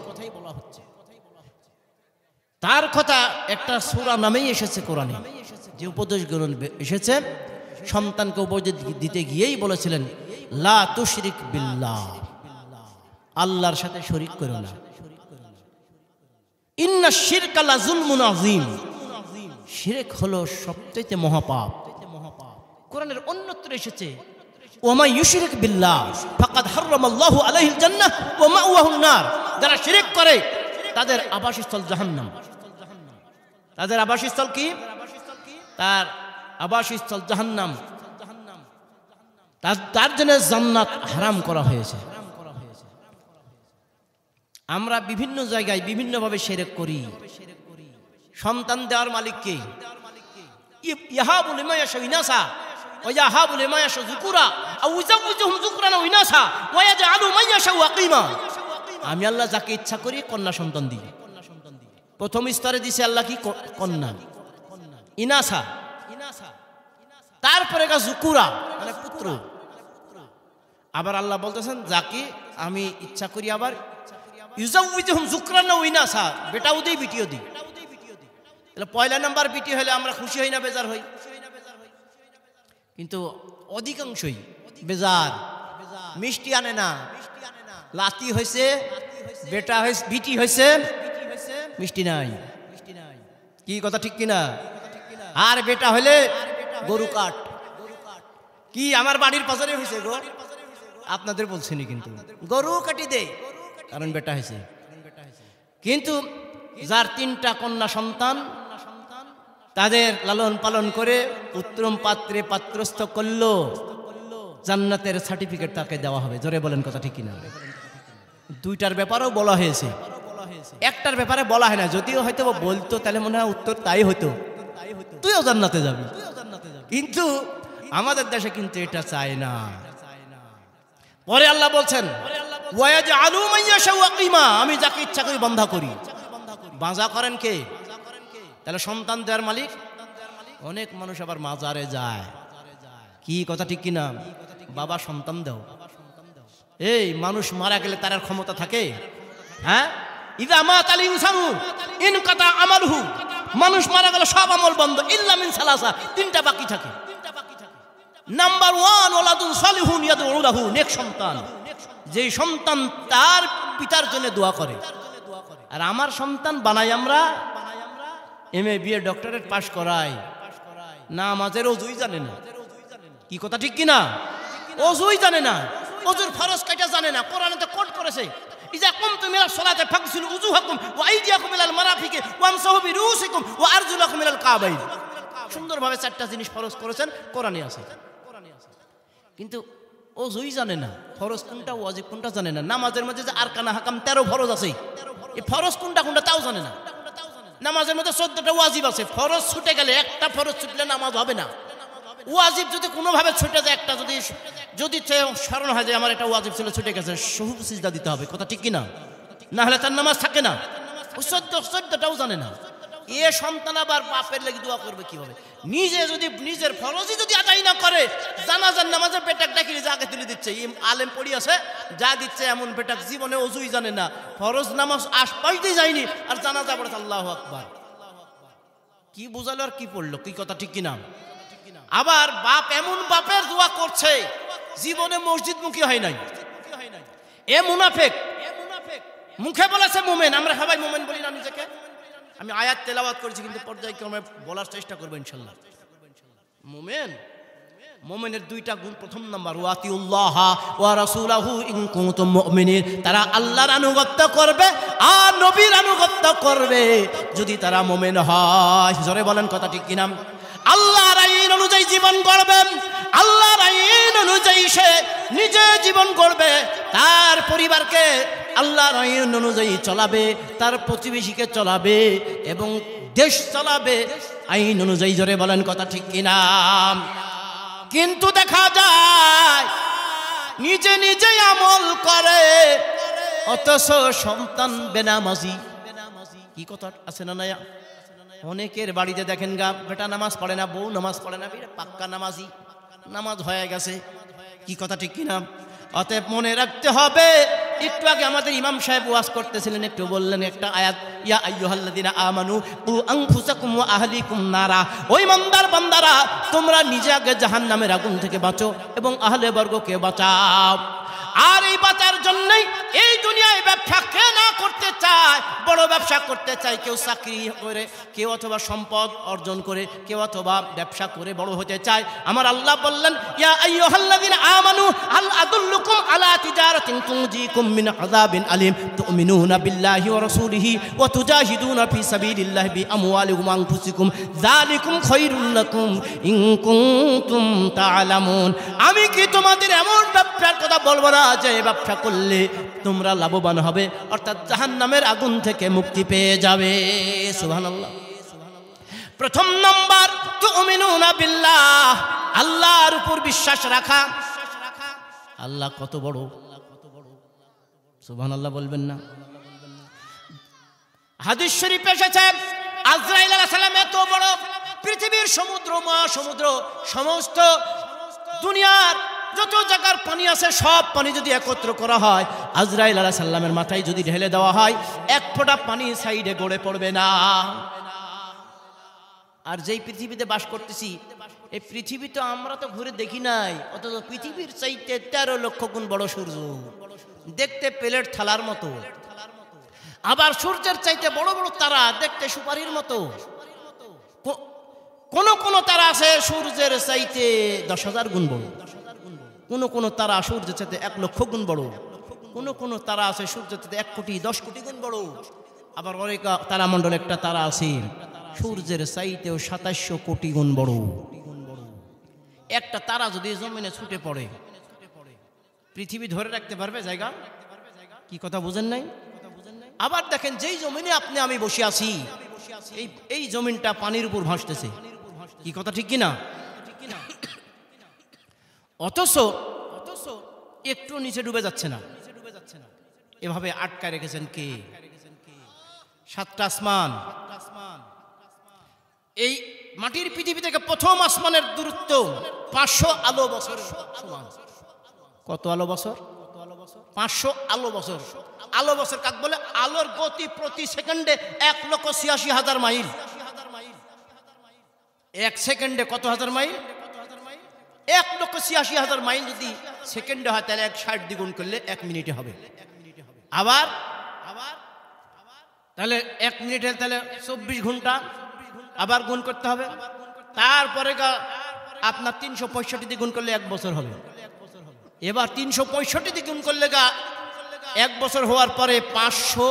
তার কথা একটা সূরা নামেই এসেছে কোরআনে, যে উপদেশগুলো এসেছে সন্তানকে উপদেশ দিতে গিয়েই বলেছিলেন লা তুশরিক বিল্লাহ, আল্লাহর সাথে শরীক করো না। ইন্না শিরকা লা যুলমুন আযীম, শিরক হলো সবচেয়ে মহাপাপ। কোরআনের অন্যত্র এসেছে ওয়া মা ইউশরিক বিল্লাহ ফাকাদ হারামাল্লাহু আলাইহিল জান্নাহ ওয়া মাওয়াহুন নার, যারা শিরক করে তাদের আবাসস্থল জাহান্নাম। তাদের আবাসস্থল কি? তার আবাসস্থল জাহান্নাম। তার জন্য জান্নাত হারাম করা হয়েছে। আমরা বিভিন্ন জায়গায় বিভিন্নভাবে শিরক করি। সন্তান দেওয়ার মালিক কে? ইয়াহাবু লিমা ইয়াশা ইনাসা ওয়া ইয়াহাবু লিমা ইয়াশা যুকুরা আও ইউযাওযুহুম যুকরান ওয়া ইনাসা ওয়া ইয়াজআলু মান ইয়াশা আকিমা। আমি আল্লাহ যাকে ইচ্ছা করি কন্যা সন্তান দিই। প্রথম স্তরে দিছে আল্লাহ কি? কন্যা, ইনাসা। তারপরে যুকুরা মানে পুত্র। আবার আল্লাহ বলতেছেন যাকে আমি ইচ্ছা করি আবার ইউযাওযুহুম যুকরান ওয়া ইনাসা, বেটাও দিই বিটিও দিই। তাহলে পয়লা নাম্বার বিটি হলে আমরা খুশি হই না বেজার হই? কিন্তু অধিকাংশই বেজার, মিষ্টি আনে না। লাতি হয়েছে, বেটা হয়েছে, বিটি হয়েছে, মিষ্টি নাই। কি কথা ঠিক কিনা? আর বেটা হলে গরু কাট। কি আমার বাড়ির পাশে হয়েছে গো? আপনাদের বলছেনি, কিন্তু গরু কাটি দে, কারণ বেটা হয়েছে। কিন্তু যার 3টা কন্যা সন্তান, তাদের লালন পালন করে উত্তম পাত্রে পাত্রস্থ করলো, জান্নাতের সার্টিফিকেট তাকে দেওয়া হবে। জোরে বলেন কথা ঠিক কিনা? 2টার ব্যাপারেও বলা হয়েছে, 1টার ব্যাপারে বলা হয় না। যদিও হয়তো বলতো তাহলে মনে হয় উত্তর তাই হতো, তুইও জান্নাতে যাবি। কিন্তু আমাদের দেশে কিন্তু এটা চায় না। পরে আল্লাহ বলছেন ওয়ায়াজআলু মান ইয়াশাউ আকিমা, আমি যাকে ইচ্ছা করি বন্ধা করি। বাঁধা করেন কে? তাহলে সন্তান দেওয়ার মালিক। অনেক মানুষ আবার মাজারে যায়। কি কথা ঠিক কিনা? বাবা সন্তান দাও। এই মানুষ মারা গেলে তার ক্ষমতা থাকে? হ্যাঁ, ইযা মাতাল ইনসানু ইনকাতা আমালহু, মানুষ মারা গেলে সব আমল বন্ধ ইল্লা মিন সালাসা, 3টা বাকি থাকে। নাম্বার 1 ওয়ালাদুন সালিহুন ইয়াদউ লাহু, নেক সন্তান, যেই সন্তান তার পিতার জন্য দোয়া করে। আর আমার সন্তান বানাই আমরা MA BA ডক্টরেট পাশ করাই, নামাজের অজুই জানে না। কি কথা ঠিক কিনা? অজুই জানে না, অজুর ফরজ কয়টা জানে না। কোরআনে তো কোট করেছে ইযা কুমতুম ইলা সালাতি ফাগসিলু উজুহাকুম ওয়া আইদিয়াকুম ইলাল মারাফিকি ওয়ামসাহু বিরুসিকুম ওয়া আরজুলাকুম ইলাল কাবাইন। সুন্দরভাবে 4টা জিনিস ফরজ করেছেন, কোরআনে আছে। কিন্তু অজুই জানে না, ফরজ কোনটা ওয়াজিব কোনটা জানে না। নামাজের মধ্যে যে আরকানা হাকাম 13 ফরজ আছে, এই ফরজ কোনটা কোনটা তাও জানে না। নামাজের মধ্যে 14টা ওয়াজিব আছে, ফরজ ছুটে গেলে, একটা ফরজ ছুটলে নামাজ হবে না। ওয়াজিব যদি কোনোভাবে ছুটে যায়, একটা যদি স্মরণ হয় যে আমার একটা ওয়াজিব ছিল ছুটে গেছে, সুহুব সিজদা দিতে হবে। কথা ঠিক কিনা? না হলে তার নামাজ থাকে না। 14টাও জানে না। এ সন্তান আবার বাপের লাগি দোয়া করবে কিভাবে? নিজে যদি নিজের ফরজই যদি আদায় না করে, জানাজার নামাজে পেটাক ডাকিয়ে যা আগে তুলে দিচ্ছে। আলেম পড়ি আছে যা দিচ্ছে, এমন পেটাক জীবনে অজুই জানে না, ফরজ নামাজ আশপাশতেই যায়নি, আর জানাজা পড়েছে আল্লাহু আকবার। কি বুঝালো আর কি পড়লো? কি কথা ঠিক কিনা? আবার বাপ এমন বাপের দোয়া করছে জীবনে মসজিদ মুখী হয় নাই। এ মুনাফিক, মুখে বলেছে মুমিন। আমরা সবাই মুমিন বলি না নিজেকে? আমি আয়াত তেলাওয়াত করেছি, কিন্তু পর্যায়ক্রমে বলার চেষ্টা করবো ইনশাল্লাহ। মুমিন, মুমিনের 2টা গুণ। প্রথম নাম্বার ওয়াতিউল্লাহ ওয়া রাসূলাহু ইন কুনতুম মুমিনিন, তারা আল্লাহর আনুগত্য করবে আর নবীর আনুগত্য করবে যদি তারা মুমিন হয়। জোরে বলেন কথা ঠিক কিনা? আল্লাহর আইন অনুযায়ী জীবন গড়বেন, আল্লাহর আইন অনুযায়ী সে নিজে জীবন গড়বে, তার পরিবারকে আল্লাহর আইন অনুযায়ী চলাবে, তার প্রতিবেশীকে চলাবে এবং দেশ চলাবে আইন অনুযায়ী। জোরে বলেন কথা ঠিক কিনা? কিন্তু দেখা যায় নিজে নিজে আমল করে, অথচ সন্তান বেনামাজি। কি কথা আছে না? না, অনেকের বাড়িতে দেখেন গা, বেটা নামাজ পড়ে না, বউ নামাজ পড়ে না, পাক্কা নামাজি, নামাজ হয়ে গেছে। কি কথা ঠিক কিনা? অতএব মনে রাখতে হবে। একটু আগে আমাদের ইমাম সাহেব ওয়াজ করতেছিলেন, একটু বললেন একটা আয়াত, ইয়া আইয়ুহাল্লাযিনা আমানু কু আনফুসাকুম ওয়া আহলিকুম নারা। ওই ইমানদার বান্দারা, তোমরা নিজে আগে জাহান্নামের আগুন থেকে বাঁচো এবং আহলে বর্গকে বাঁচাও। আর এই বাঁচার জন্যই এই দুনিয়ায় ব্যবসা কে না করতে চায়? বড় বড় ব্যবসা করতে চায়, কেউ চাকরি করে, কেউ অথবা সম্পদ অর্জন করে, কেউ অথবা ব্যবসা করে বড় হতে চায়। আমার আল্লাহ বললেন, ইয়া আইয়ুহাল্লাযীনা আমানু হাল আদুল্লুকুম আলা তিজারাতিন তুনজিকুম মিন আযাবিন আলিম তুমিনুনা বিল্লাহি ওয়া রাসূলিহি ওয়া তুজাহিদুনা ফি সাবিলিল্লাহি বিআমওয়ালিকুম ওয়া আনফুসিকুম যালিকুম খায়রুল লাকুম ইন কুনতুম তা'লামুন। আমি কি তোমাদের এমন ব্যবসার কথা বলবো না যে ব্যবসা করলে তোমরা লাভবান হবে, অর্থাৎ জাহান্নামের আগুন থেকে মুক্তি পেয়ে যাবে? সুবহানাল্লাহ। প্রথম নাম্বার তুমিনুনা বিল্লাহ, আল্লাহর উপর বিশ্বাস রাখা। আল্লাহ কত বড়, সুবহানাল্লাহ বলবেন না? হাদিস শরীফে এসেছে আজরাইল আলাইহিস সালাম এত বড়, পৃথিবীর সমুদ্র মহাসমুদ্র সমস্ত দুনিয়ার যত জায়গার পানি আছে সব পানি যদি একত্র করা হয়, আজরাইল আলাইহিস সালামের মাথায় যদি ঢেলে দেওয়া হয়, এক ফোঁটা পানি সাইডে গড়ে পড়বে না। আর যেই পৃথিবীতে বাস করতেছি, এই পৃথিবী তো আমরা তো ঘুরে দেখি নাই, অথচ পৃথিবীর চাইতে 13 লক্ষ গুণ বড় সূর্য, দেখতে প্লেট থালার মতো। আবার সূর্যের চাইতে বড় বড় তারা, দেখতে সুপারির মতো। কোন কোন তারা আছে সূর্যের চাইতে 10,000 গুণ বড়, কোন কোন তারা সূর্যের চাইতে 1 লক্ষ গুণ বড়, কোন কোন তারা আছে সূর্যের চাইতে 1 কোটি 10 কোটি গুণ বড়। আবার অনেক তারামণ্ডল একটা তারা আছে সূর্যের চাইতেও 2700 কোটি গুণ বড়। একটা তারা যদি জমিনে ছুটে পড়ে, পৃথিবী ধরে রাখতে পারবে জায়গা? কি কথা বুঝেন নাই? আবার দেখেন, যেই জমিনে আপনি আমি বসে আছি, এই জমিনটা পানির উপর ভাসতেছে। কি কথা ঠিক কিনা? অথচ একটু নিচে ডুবে যাচ্ছে না। এভাবে আটকায় রেখেছেন কে? 7টা আসমান। এই মাটির পৃথিবী থেকে প্রথম আসমানের দূরত্ব 500 আলো বছর সমান। কত আলো বছর? 500 আলো বছর। আলো বছর কাকে বলে? আলোর গতি প্রতি সেকেন্ডে 1,86,000 মাইল। 1 সেকেন্ডে কত হাজার মাইল? 1,86,000 মাইল যদি সেকেন্ডে হয়, তাহলে 60 দ্বিগুণ করলে 1 মিনিটে হবে। আবার তাহলে 1 মিনিটে তাহলে 24 ঘন্টা আবার গুণ করতে হবে। তারপরে আপনার 365 দিয়ে গুণ করলে 1 বছর হবে। এবার 365 দিয়ে গুণ করলে 1 বছর হওয়ার পরে 500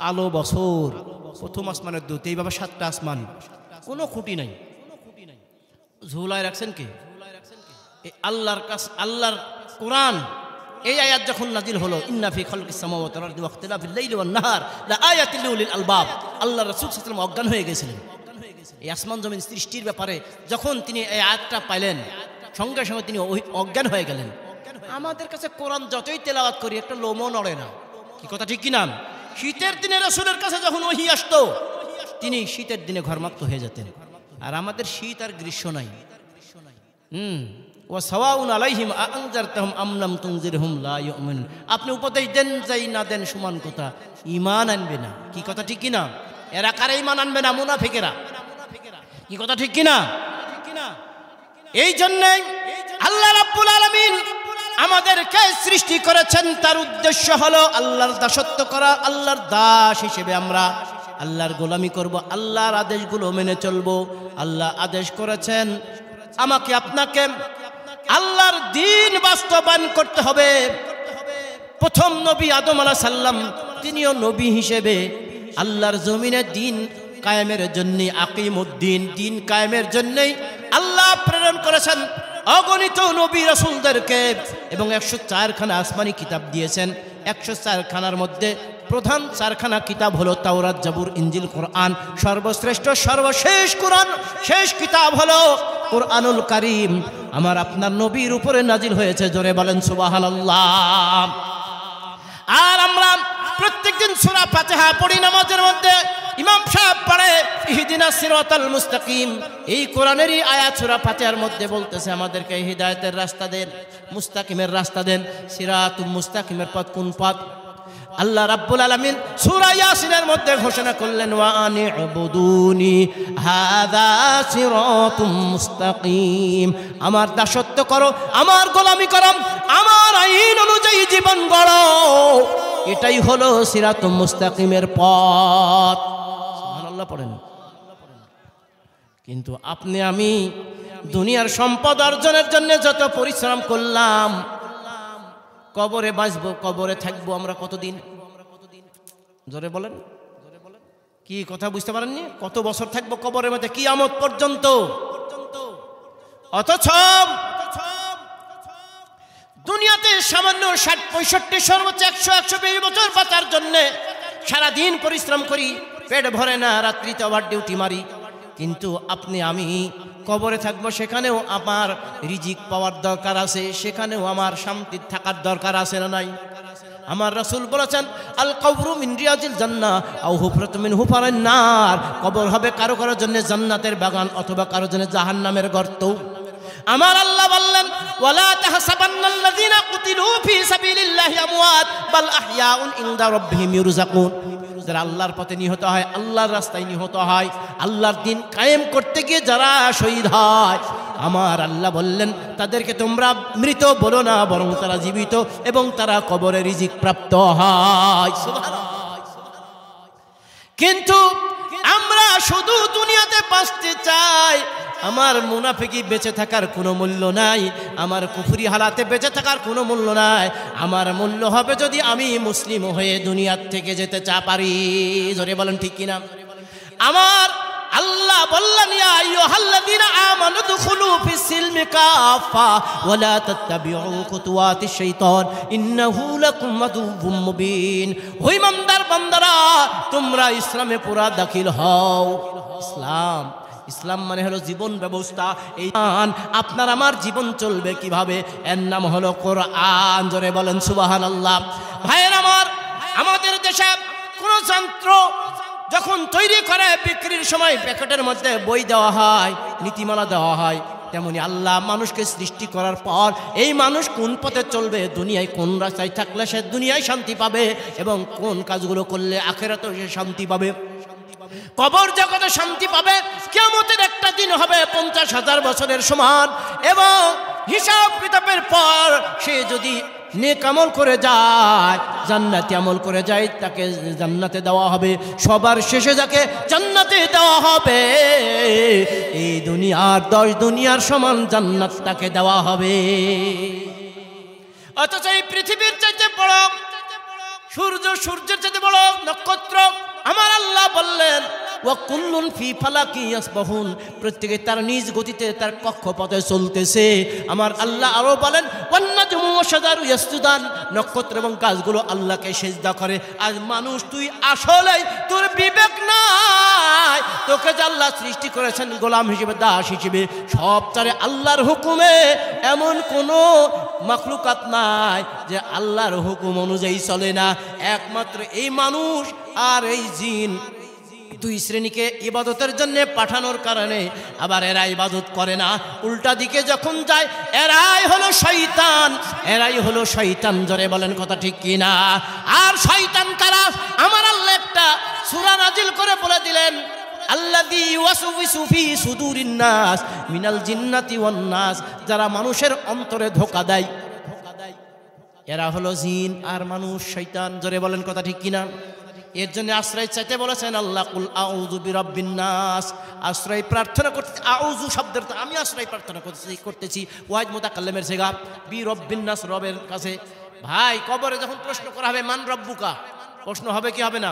আলো বছর প্রথম আসমানের দূরত্ব। এইভাবে 7টা আসমান, কোনো খুঁটি নাই। ঝুলায় রাখছেন কে? আল্লাহর কাছে। আল্লাহর কোরআন এই আয়াত যখন নাজিল হলো, ইন্না ফি খালকিস সামাওয়াতি ওয়াল আরদি ওয়া ইখতিলাফিল লাইলি ওয়ান নাহার লাআয়াতিন লিউলিল আলবাব, আল্লাহ রাসূল সাল্লাল্লাহু আলাইহি ওয়াসাল্লাম অজ্ঞান হয়ে গেছিলেন। এই আসমান জমিন সৃষ্টির ব্যাপারে যখন তিনি এই আয়াতটা পাইলেন, সঙ্গে সঙ্গে তিনি অজ্ঞান হয়ে গেলেন। আমাদের কাছে কোরআন যতই তেলাওয়াত করি, একটা লোমও নড়ে না। কি কথা ঠিক কিনা? শীতের দিনে রাসূলের কাছে যখন ওহী আসতো, তিনি শীতের দিনে ঘরমাক্ত হয়ে যেতেন। আর আমাদের শীত আর গ্রীষ্ম নাই। ওয়া সাওয়াউন আলাইহিম আনজারতাহুম আম লাম তুনজিরহুম লা ইউমিনুন। আপনি উপদেশ দেন যাই না দেন সমান কথা, ঈমান আনবে না। কি কথা ঠিক কিনা? এরা কারা ঈমান আনবে না? মুনাফিকেরা। কি কথা ঠিক কিনা? এই জন্যই আল্লাহ রাব্বুল আলামিন আমাদেরকে সৃষ্টি করেছেন, তার উদ্দেশ্য হলো আল্লাহর দাসত্ব করা। আল্লাহর দাস হিসেবে আমরা আল্লাহর গোলামি করব, আল্লাহর আদেশগুলো মেনে চলব। আল্লাহ আদেশ করেছেন আমাকে আপনাকে আল্লাহর দ্বীন বাস্তবায়ন করতে হবে। প্রথম নবী আদম আলাইহিস সালাম, তিনিও নবী হিসেবে আল্লাহর জমিনে দ্বীন কায়েমের জন্য, আকিমুদ্দিন, দ্বীন কায়েমের জন্যই আল্লাহ প্রেরণ করেছেন অগণিত নবী রাসূলদেরকে, এবং 104খানা আসমানি কিতাব দিয়েছেন। 104 খানার মধ্যে প্রধান 4খানা কিতাব হলো তাওরাত, জাবুর, ইনজিল, কোরআন। সর্বশ্রেষ্ঠ সর্বশেষ কোরআন, শেষ কিতাব হলো কোরআনুল কারীম। আমার আপনার নবীর উপরে নাজিল হয়েছে। জোরে বলেন সুবহানাল্লাহ। আর আমরা প্রত্যেকদিন সূরা ফাতিহা পড়ি নামাজের মধ্যে। ইমাম সাহেব পড়ে ইহদিনাস সিরাতাল মুস্তাকিম। এই কোরআনেরই আয়াত সূরা ফাতিহার মধ্যে বলতেছে আমাদেরকে হিদায়াতের রাস্তা দেন, মুস্তাকিমের রাস্তা দেন। সিরাতুল মুস্তাকিমের পথ কোন পথ? আল্লাহ রাব্বুল আলামিন সূরা ইয়াসিনের মধ্যে ঘোষণা করলেন, ওয়া আনি'বুদুনি হাযা সিরাতুম মুস্তাকিম। আমার দাসত্ব করো, আমার গোলামি করো, আমার আইন অনুযায়ী জীবন গড়ো। এটাই হলো সিরাতুল মুস্তাকিমের পথ। সুবহানাল্লাহ পড়েন। কিন্তু আপনি আমি দুনিয়ার সম্পদ অর্জনের জন্য যত পরিশ্রম করলাম, কবরে বাঁচবো, কবরে থাকবো আমরা কতদিন? জোরে বলেন, কি কথা বুঝতে পারেননি? কত বছর থাকবো কবরের মধ্যে? কিয়ামত পর্যন্ত। অথচ দুনিয়াতে সামান্য 60-65 সর্বোচ্চ 100-120 বছর বাঁচার জন্য সারাদিন পরিশ্রম করি, পেট ভরে না, রাত্রিতে ওভার ডিউটি মারি। কিন্তু আপনি আমি কবরে থাকবো, সেখানেও আমার রিজিক পাওয়ার দরকার আছে, সেখানেও আমার শান্তি থাকার দরকার আছে না নাই? আমার রাসূল বলেছেন, আল কবরু মিন রিয়াজিল জান্নাহ আও হুফরাতুম মিন হুফারিন নার। কবর হবে কারো কারোর জন্য জান্নাতের বাগান, অথবা কারোর জন্য জাহান্নামের গর্ত। আমার আল্লাহ বললেন, ওয়ালা তাহসাবান্নাল্লাযীনা কুতিলু ফী সাবিলিল্লাহি আমওয়াত বাল আহইয়াউন ইনদা রাব্বিহিম ইরযাকুন। যারা আল্লাহর পথে নিহত হয়, আল্লাহর রাস্তায় নিহত হয়, আল্লাহর দ্বীন কায়েম করতে গিয়ে যারা শহীদ হয়, আমার আল্লাহ বললেন তাদেরকে তোমরা মৃত বলো না, বরং তারা জীবিত এবং তারা কবরে রিজিক প্রাপ্ত হয়। সুবহানাল্লাহ। কিন্তু আমরা শুধু দুনিয়াতে বাঁচতে চাই, আমার মুনাফিকি বেঁচে থাকার কোনো মূল্য নাই, আমার কুফরি হালাতে বেঁচে থাকার কোনো মূল্য নাই। আমার মূল্য হবে যদি আমি মুসলিম হয়ে দুনিয়ার থেকে যেতে পারি। জোরে বলেন ঠিক কিনা? আমার আল্লাহ বললেন, ইয়া আইয়ুহাল্লাযীনা আমানু দুখুলু ফিস সিলমি কাফা ওয়া লা তাত্তাবিউ খুতুওয়াতিশ শাইতান ইন্নাহু লাকুম আদুউম মুবিন। হে ইমানদার বান্দারা, তোমরা ইসলামে পুরা দাখিল হও। ইসলাম মানে হলো জীবন ব্যবস্থা। এই আপনার আমার জীবন চলবে কিভাবে, এর নাম হলো কোরআন। জোরে বলেন সুবহানাল্লাহ। ভাইয়ের আমার, আমাদের দেশে কোন যন্ত্র যখন তৈরি করে বিক্রির সময় প্যাকেটের মধ্যে বই দেওয়া হয়, নীতিমালা দেওয়া হয়, তেমনি আল্লাহ মানুষকে সৃষ্টি করার পর এই মানুষ কোন পথে চলবে, দুনিয়ায় কোন রাস্তায় থাকলে সে দুনিয়ায় শান্তি পাবে এবং কোন কাজগুলো করলে আখিরাতেও সে শান্তি পাবে, কবর জগতে শান্তি পাবে। কিয়ামতের একটা দিন হবে 50,000 বছরের সমান, এবং হিসাব কিতাবের পর সে যদি নেক আমল করে যায়, জান্নাতি আমল করে যায়, তাকে জান্নাতে দেওয়া হবে। সবার শেষে যাকে জান্নাতে দেওয়া হবে, এই দুনিয়ার 10 দুনিয়ার সমান জান্নাত তাকে দেওয়া হবে। অথচ এই পৃথিবীর চাইতে বড় সূর্য, সূর্যের চাইতে বড় নক্ষত্র, আমার আল্লাহ বললেন, ওয়া কুল্লুন ফি ফালাকি ইয়াসবাহুন, প্রত্যেকে তার নিজ গতিতে তার কক্ষপথে চলতেছে। আমার আল্লাহ আরো বলেন, ওয়ান নাজমু ওয়া শাজারু ইয়াসজুদান, নক্ষত্র এবং গাছগুলো আল্লাহকে সিজদা করে। আজ মানুষ, তুই আসলেই তোর বিবেক নাই, তোকে যে আল্লাহ সৃষ্টি করেছেন গোলাম হিসেবে, দাস হিসেবে, সব তারে আল্লাহর হুকুমে। এমন কোনো মাখলুকাত নাই যে আল্লাহর হুকুম অনুযায়ী চলে না, একমাত্র এই মানুষ আর এই জিন। 2 শ্রেণীকে ইবাদতের জন্য পাঠানোর কারণে আবার এরা ইবাদত করে না, উল্টা দিকে যখন যায় এরাই হলো শয়তান, এরাই হলো শয়তান। জোরে বলেন কথা ঠিক কিনা? আর শয়তান কারা? আমার আল্লাহ একটা সূরা নাজিল করে বলে দিলেন, আল্লাযী ইউওয়াসওয়িসু ফি সুদুরিন নাস মিনাল জিন্নাতি ওয়ান নাস, যারা মানুষের অন্তরে ধোঁকা দেয়, এরা হলো জিন আর মানুষ, শয়তান। জোরে বলেন কথা ঠিক কিনা? এর জন্য আশ্রয় চাইতে বলেছেন আল্লাহ, কুল আউযু বিরাব্বিন নাস, আশ্রয় প্রার্থনা করতে। আউযু শব্দের তো আমি আশ্রয় প্রার্থনা করতেছি ওয়াহিদ মুতাকাল্লিমের জায়গা, বিরাব্বিন নাস, রবের কাছে। ভাই, কবরে যখন প্রশ্ন করা হবে মান রব্বুকা, প্রশ্ন হবে কি হবে না?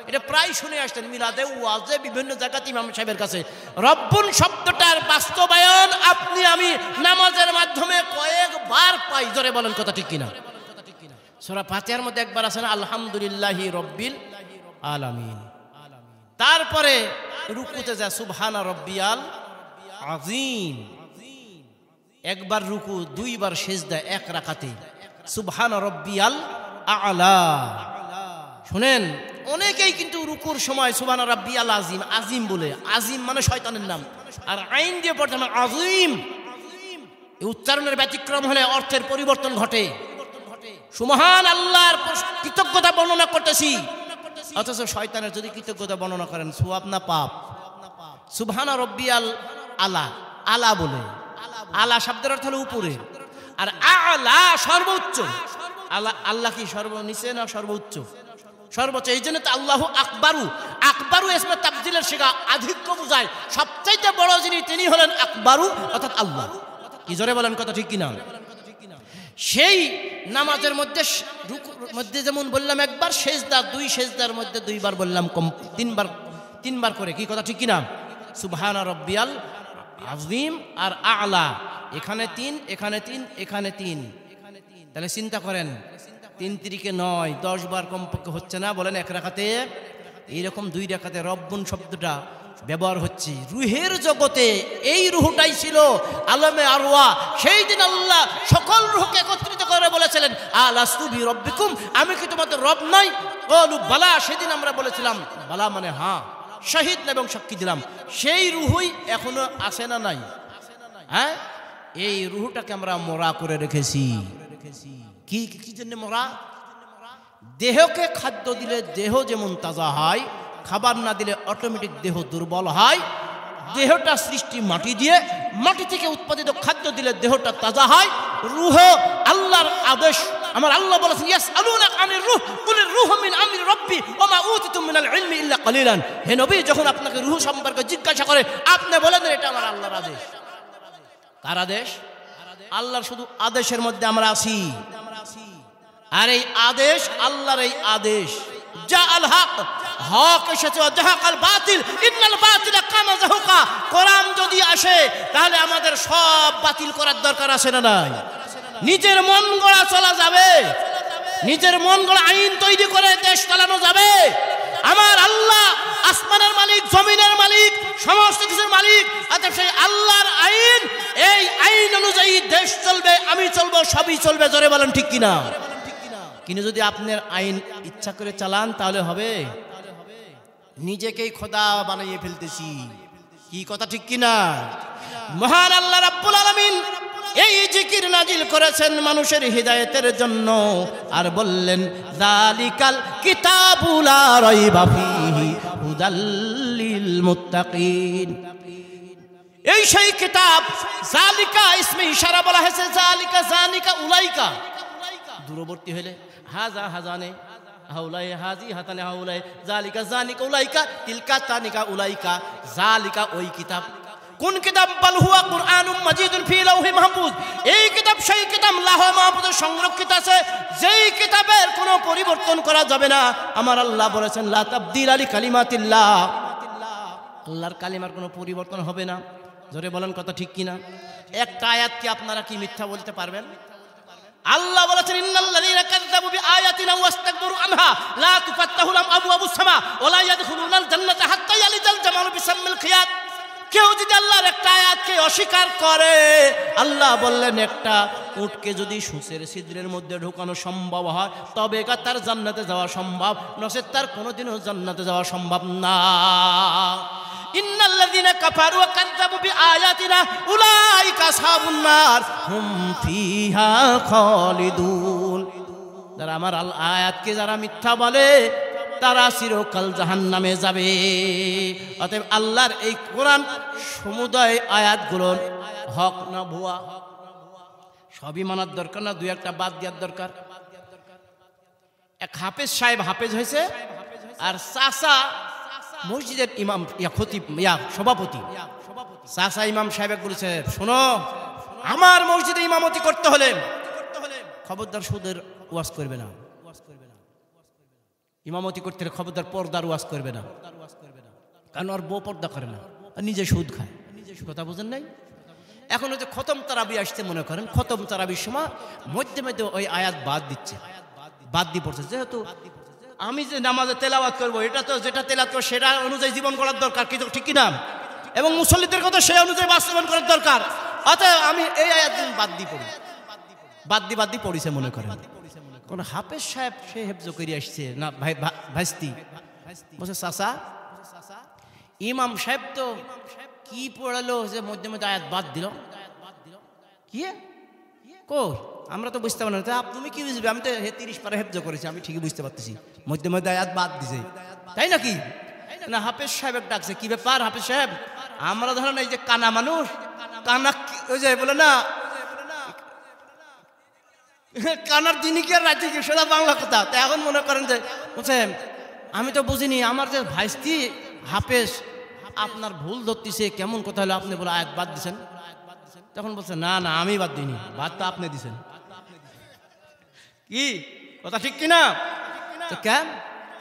এটা প্রায় শুনে আসতেন মিলাদে, ওয়াজে, বিভিন্ন জায়গাতে ইমাম সাহেবের কাছে। রব্বুন শব্দটার বাস্তবায়ন আপনি আমি নামাজের মাধ্যমে কয়েকবার পাই। জোরে বলেন কথা ঠিক কিনা? সূরা ফাতিহার মধ্যে একবার আছে না, আলহামদুলিল্লাহি রব্বিল আলামিন। তারপরে রুকুতে যায় সুবহানা রব্বিয়াল আযীম, একবার রুকু, 2 বার সিজদা এক রাকাতে, সুবহানা রব্বিয়াল আ'লা। শুনেন, অনেকেই কিন্তু রুকুর সময় সুবহানা রাব্বিয়াল আযীম, আযীম বলে, আযীম মানে শয়তানের নাম, আর আইন দিয়ে পড়তে মানে আযীম। এই উচ্চারণের ব্যতিক্রম হলে অর্থের পরিবর্তন ঘটে। সুবহান আল্লাহর কৃতজ্ঞতা বর্ণনা করতেছি, অথচ শয়তানের যদি কৃতজ্ঞতা বর্ণনা করেন সওয়াব না পাপ? সুবহানা রব্বিয়াল আলা, আলা বলে, আলা শব্দের অর্থ হলো উপরে, আর আলা সর্বোচ্চ। আল্লাহ কি সর্বনিচে না সর্বোচ্চ? সর্বোচ্চ। এই জন্য তো আল্লাহু আকবারু, আকবারু ইসমে তাফজিলের শিখা আধিক্য বোঝায়। সবচাইতে বড় যিনি তিনি হলেন আকবারু, অর্থাৎ আল্লাহ। কি জোরে বলেন, কথা ঠিক কিনা? সেই নামাজের মধ্যে যেমন বললাম একবার, সেজদা, দুই সেজদার মধ্যে দুইবার বললাম, তিনবার করে। কি কথা ঠিক কিনা? সুবহানা রব্বিয়াল আযীম আর আ'লা, এখানে 3, এখানে 3, এখানে 3। তাহলে চিন্তা করেন, 3 তিরিকে 9, 10 বার কমপক্ষে হচ্ছে না? বলেন এক রাকাতে। এইরকম 2 রাকাতে রব্বুন শব্দটা ব্যবহার হচ্ছে। রুহের জগতে এই রুহটাই ছিল আলমে আরওয়া। সেই দিন আল্লাহ সকল রুহকে একত্রিত করে বলেছিলেন, আলাস্তু বিরব্বিকুম, আমি কি তোমাদের রব নই? ক্বালু বালা, সেদিন আমরা বলেছিলাম বালা মানে হ্যাঁ, শহীদ এবং সাক্ষী দিলাম। সেই রুহই এখনো আছে না নাই? হ্যাঁ, এই রুহটাকে আমরা মোরা করে রেখেছি। কি কি জন্য মোরা? দেহকে খাদ্য দিলে দেহ যেমন তাজা হয়, খাবার না দিলে অটোমেটিক দেহ দুর্বল হয়। দেহটা সৃষ্টি মাটি দিয়ে, মাটি থেকে উৎপাদিত খাদ্য দিলে দেহটা তাজা হয়। রূহ আল্লাহর আদেশ। আমার আল্লাহ বলেছেন, ইয়াসআলুনাকা আনির রূহ কুলির রূহু মিন আমরি রাব্বি ওয়া মা উতিতুম মিনাল ইলমি ইল্লা কালিলান। হে নবী, যখন আপনাকে রূহ সম্পর্কে জিজ্ঞাসা করে, আপনি বলেন এটা আমার আল্লাহর আদেশ। কার আদেশ? আল্লাহর শুধু আদেশের মধ্যে আমরা আছি। আর এই আদেশ আল্লাহর, এই আদেশ জাআল হক, হক এসেছে, জাহাকাল বাতিল ইন্নাল বাতিলা কানা যাহুকা। কোরআন যদি আসে তাহলে আমাদের সব বাতিল করার দরকার আছে না নাই? নিজের মন গড়া চলা যাবে? নিজের মন গড়া আইন তৈরি করে দেশ চালানো যাবে? আমার আল্লাহ আসমানের মালিক, জমিনের মালিক, সমস্ত কিছুর মালিক। অতএব সেই আল্লাহর আইন, এই আইন অনুযায়ী দেশ চলবে, আমি চলবো, সবই চলবে। জোরে বলেন ঠিক কিনা? কিন্তু যদি আপনার আইন ইচ্ছা করে চালান তাহলে হবে? নিজেকেই খোদা বানিয়ে ফেলতেছি। কি কথা ঠিক কিনা? মহান আল্লাহ রাব্বুল আলামিন এই জিকির নাজিল করেছেন মানুষের হিদায়াতের জন্য, আর বললেন যালিকাল কিতাবু লা রাইবা ফীহি হুদাল লিল মুত্তাকিন। এই সেই কিতাব, যালিকা ইসমে ইশারা বলা হয়েছে। যালিকা, যালিকা, উলাইকা দূরবর্তী হইলে হাজা হাজানে, হাউলাই হাজি হাতানে হাউলাই, যালিকা যানিকা উলাইকা, তিলকা তানিকা উলাইকা। যালিকা ওই কিতাব। কোন কিতাব? বাল হুয়া কুরআনুম মাজিদুন ফি লাউহি মাহফুজ। এই কিতাব সেই কিতাব লাউহে মাহফুজে সংরক্ষিত আছে, যেই কিতাবের কোনো পরিবর্তন করা যাবে না। আমার আল্লাহ বলেছেন লা তাবদীলা লিকালিমাতিল্লাহ, আল্লাহর কালিমার কোনো পরিবর্তন হবে না। জোরে বলেন কথা ঠিক কিনা? একটা আয়াত কি আপনারা কি মিথ্যা বলতে পারবেন? আল্লাহ বলেছেন ইন্নাল্লাযীনা কাযযাবু বিআয়াতিনা ওয়াস্তাকবারু আনহা লা তুফাত্তাহু লাহুম আবওয়াবুস সামা ওয়া লা ইয়াদখুলুনাল জান্নাতা হাত্তা ইয়ালিজাল জামালু বিসাম্মিল খিয়াত। কেউ যদি আল্লাহর একটা আয়াতকে অস্বীকার করে, আল্লাহ বললেন একটা উটকে যদি সূচের ছিদ্রের মধ্যে ঢোকানো সম্ভব হয় তবে তার জান্নাতে যাওয়া সম্ভব, নচেৎ তার কোনোদিনও জান্নাতে যাওয়া সম্ভব না। ইন্নাল্লাযীনা কাফারু ওয়া কাযযাবু বিআয়াতিনা উলাইকা আসহাবুন নার হুম ফিহা খালিদুন। যারা আমার আয়াতকে যারা মিথ্যা বলে তারা চিরকাল জাহান্নামে যাবে। অতএব আল্লাহর এই কোরআন সমুদয় আয়াতগুলো হক না ভুয়া সবই মানার দরকার না, দুই একটা বাদ দেওয়ার দরকার। এক হাফেজ সাহেব হাফেজ হয়েছে, আর চাচা মসজিদের ইমাম খতিব সভাপতি। চাচা ইমাম সাহেব বলেছে, শোনো, আমার মসজিদে ইমামতি করতে হলে খবরদার সুদের ওয়াজ করবে না, ইমামতি করতে হলে খবরদার পর্দার ওয়াজ করবে না, কারণ আর বউ পর্দা করে না, আর নিজে সুদ খায়। কথা বুঝেন নাই? এখন ওই যে খতম তারাবি আসতে মনে করেন, খতম তারাবির সময় মধ্যে মধ্যে ওই আয়াত বাদ দিচ্ছে, বাদ দিয়ে পড়ছে। যেহেতু আমি যে নামাজে তেলাওয়াত করবো, এটা তো যেটা তেলাওয়াত করবো সেটা অনুযায়ী জীবন করার দরকার, কিন্তু ঠিক কিনা? এবং মুসল্লিদের কথা সেই অনুযায়ী বাস্তবায়ন করার দরকার। অতএব আমি এই আয়াত বাদ দিয়ে পড়ি, বাদ দিয়ে পড়িছে মনে করেন। কোন হাফেজ সাহেব সে হেফজ করে আসছে না, ভাইস্তি বলছে, চাচা ইমাম সাহেব তো কি পড়ালো যে মধ্যে মধ্যে আয়াত বাদ দিল, কি কই আমরা তো বুঝতে পারি না। তুমি কি বুঝবে? আমি তো 30 পারা হেফজ করেছি, আমি ঠিকই বুঝতে পারতেছি মধ্যে মধ্যে আয়াত বাদ দিছে, তাই নাকি? না, হাফেজ সাহেব ডাকছে, কি ব্যাপার হাফেজ সাহেব? আমরা ধরেন এই যে কানা মানুষ, কানা ওই যে বলে না কানার দিনই কি আর রাজ্যে কি সেটা বাংলা কথা। তো এখন মনে করেন যে বলছে আমি তো বুঝিনি, আমার যে ভাইস্তি হাফেজ আপনার ভুল ধরতেছে, কেমন কথা হলো, আপনি বলে আয়াত বাদ দিছেন। তখন বলছে না না আমি বাদ দিইনি, বাদ তো আপনি দিছেন। কি কথা ঠিক কিনা? তো কেন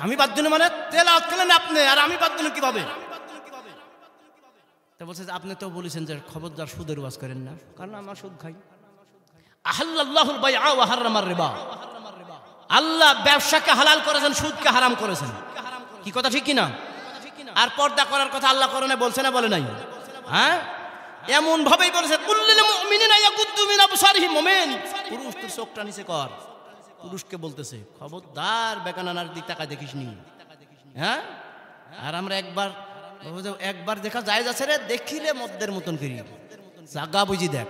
আমি বাদ দিন মানে তেলাওয়াত করলেন আপনি, আর আমি বাদ দিন কিভাবে? তো বলছে আপনি তো বলেছেন যে খবরদার সুদের ওয়াজ করেন না, কারণ আমার সুদ খাই। আহাল্লাল্লাহুল বাইআ ওয়া হারামার রিবা, আল্লাহ ব্যবসাকে হালাল করেছেন, সুদকে হারাম করেছেন। কি কথা ঠিক কিনা? আর পর্দা করার কথা আল্লাহ কোরআনে বলছে না বলে নাই? হ্যাঁ, এমন ভাবেই বলেছে কুল্লিল মুমিনিনা ইয়াগুদ্দু মিন আবসারিহিম, মুমিন পুরুষ তোর চোখটা নিচে কর। পুরুষকে বলতেছে খবরদার বেগানার দিক তাকায় দেখিস নি। হ্যাঁ, আর আমরা একবার দেখা যায় যাচ্ছে রে, দেখিলে মদ্দের মতন করি, জাগা বুঝি দেখ।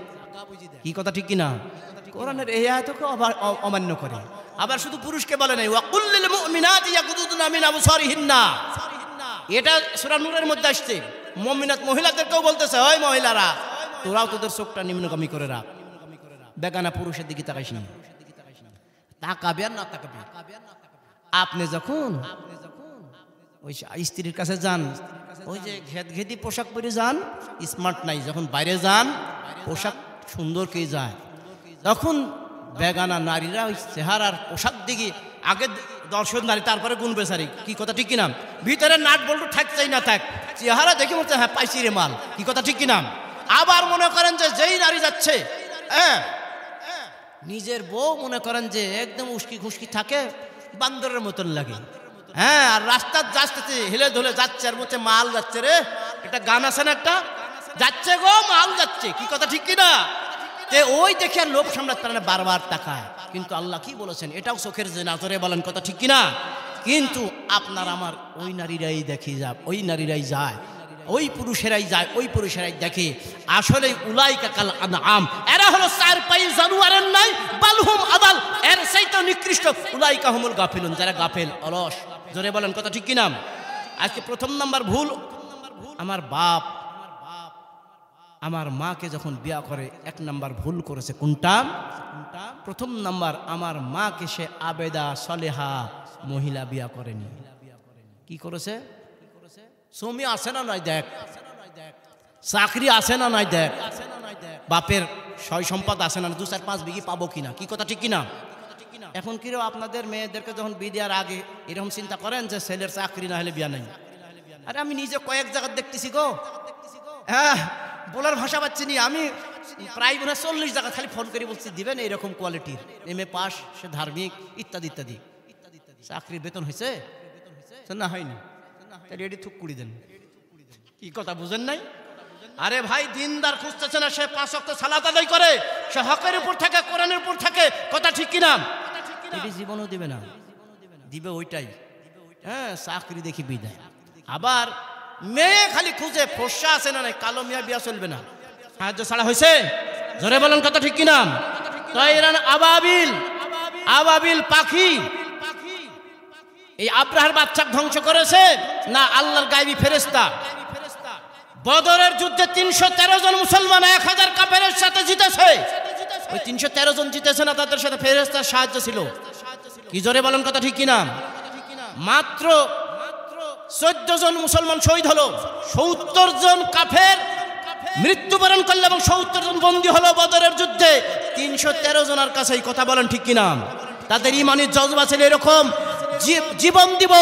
কি কথা ঠিক কিনা? কোরআনের এই আয়াতকে অমান্য করে। আবার শুধু পুরুষকে বলে নাই, ওয়া কুল্লিল মুমিনাতি ইয়াগুদ্দুনা মিন আবসারিহিন্না, এটা সূরা নূরের মধ্যে আসছে। মুমিনাত মহিলাদেরকেও বলতেছে, ওই মহিলারা তোরাও তোদের চোখটা নিম্নগামী করে রাখ, বেগানা পুরুষের দিকে তাকাইস না। তাকাবে আর না তাকাবে। আপনি যখন ওই স্ত্রীর কাছে যান, ওই যে ঘেদি পোশাক পরে যান, স্মার্ট নাই, যখন বাইরে যান পোশাক সুন্দর কে যায়, তখন বেগানা নারীরা ওই চেহারার পোশাক দিকে আগে দর্শন নারী, তারপরে গুণ বেচারি। কি কথা ঠিক কিনা? ভিতরে নাট বল্টু থাক চাই না থাক, চেহারা দেখে বলছে হ্যাঁ পাইছি রে মাল। কি কথা ঠিক কিনা? আবার মনে করেন যে যেই নারী যাচ্ছে, হ্যাঁ নিজের বউ মনে করেন যে একদম উস্কি খুশকি থাকে, বান্দরের মতন লাগে। হ্যাঁ, আর রাস্তার যাচ্ছে হেলে ধুলে যাচ্ছে, আর বলছে মাল যাচ্ছে রে, একটা গান আছে না একটা, যাচ্ছে গো মাল যাচ্ছে। কি কথা ঠিক কিনা? তে ওই দেখে আর লোভ সামলাতে পারে না, বারবার তাকায়। কিন্তু আল্লাহ কি বলেছেন, এটাও চোখের যে নাজরে বলেন, কথা ঠিক কিনা? কিন্তু আপনার আমার ওই নারীরাই দেখি যায়, ওই নারীরাই যায়, ওই পুরুষেরাই যায়, ওই পুরুষেরাই দেখে। আসলে উলাইকা কাল আনআম, এরা হলো চার পায়ে জানোয়ারের নাই, বালহুম আদাল, এর চাইতে নিকৃষ্ট। উলাইকা হুমুল গাফিলুন, যারা গাফেল অলস। জোরে বলেন কথা ঠিক কিনা? আজকে প্রথম নাম্বার ভুল, আমার বাপ আমার মাকে যখন বিয়া করে এক নাম্বার ভুল করেছে। কোনটা? প্রথম নাম্বার, আমার মাকে সে আবেদা সলেহা মহিলা বিয়া করেনি। কি করেছে? জমি আছে না নাই দেখ, চাকরি আছে না নাই দেখ, বাপের সয় সম্পদ আছে না, 2-4-5 বিঘি পাবো কিনা। কি কথা ঠিক কিনা? এখন কিরো আপনাদের মেয়েদেরকে যখন বিয়ে দেওয়ার আগে এরকম চিন্তা করেন যে ছেলের চাকরি না হলে বিয়া নেই? আরে আমি নিজে কয়েক জায়গা দেখতেছি গো, হ্যাঁ বলার ভাষা পাচ্ছি নি, আমি প্রায় 40 জায়গা খালি ফোন করে বলছি দিবেন এইরকম কোয়ালিটির, MA পাস, সে ধার্মিক ইত্যাদি ইত্যাদি। চাকরির বেতন হয়েছে না হয়নি? রেডি থুক কুড়ি দেন। কি কথা বুঝেন নাই? আরে ভাই দিনদার খুঁজতেছে না, সে 5 ওয়াক্ত সালাত আদায় করে, সে হকের উপর থাকে, কোরআনের উপর থাকে। কথা ঠিক কিনা? এটি জীবনও দিবে না, দিবে ওইটাই, হ্যাঁ চাকরি দেখি বিদায়। আবার মেয়ে খালি খুঁজে, ফর্সা আছে না নাই, কালো মিয়া বিয়া চলবে না, সাহায্য ছাড়া হয়েছে। জোরে বলেন কথা ঠিক কিনা? তয়রান আবাবিল, আবাবিল পাখি এই আব্রাহার বাচ্চাকে ধ্বংস করেছে না আল্লাহর গায়েবী ফেরেশতা? বদরের যুদ্ধে 313 জন মুসলমান 1000 কাফেরের সাথে জিতেছে। ওই 313 জন জিতেছে না, তাদের সাথে ফেরেশতার সাহায্য ছিল। কি জোরে বলেন কথা ঠিক কিনা? মাত্র 14 জন মুসলমান শহীদ হলো, 70 জন কাফের মৃত্যুবরণ করলো এবং 70 জন বন্দী হলো বদরের যুদ্ধে। 313 জনের কাছেই কথা বলেন ঠিক কিনা? তাদের ইমানের জজবা ছিল এরকম, জীবন দিব,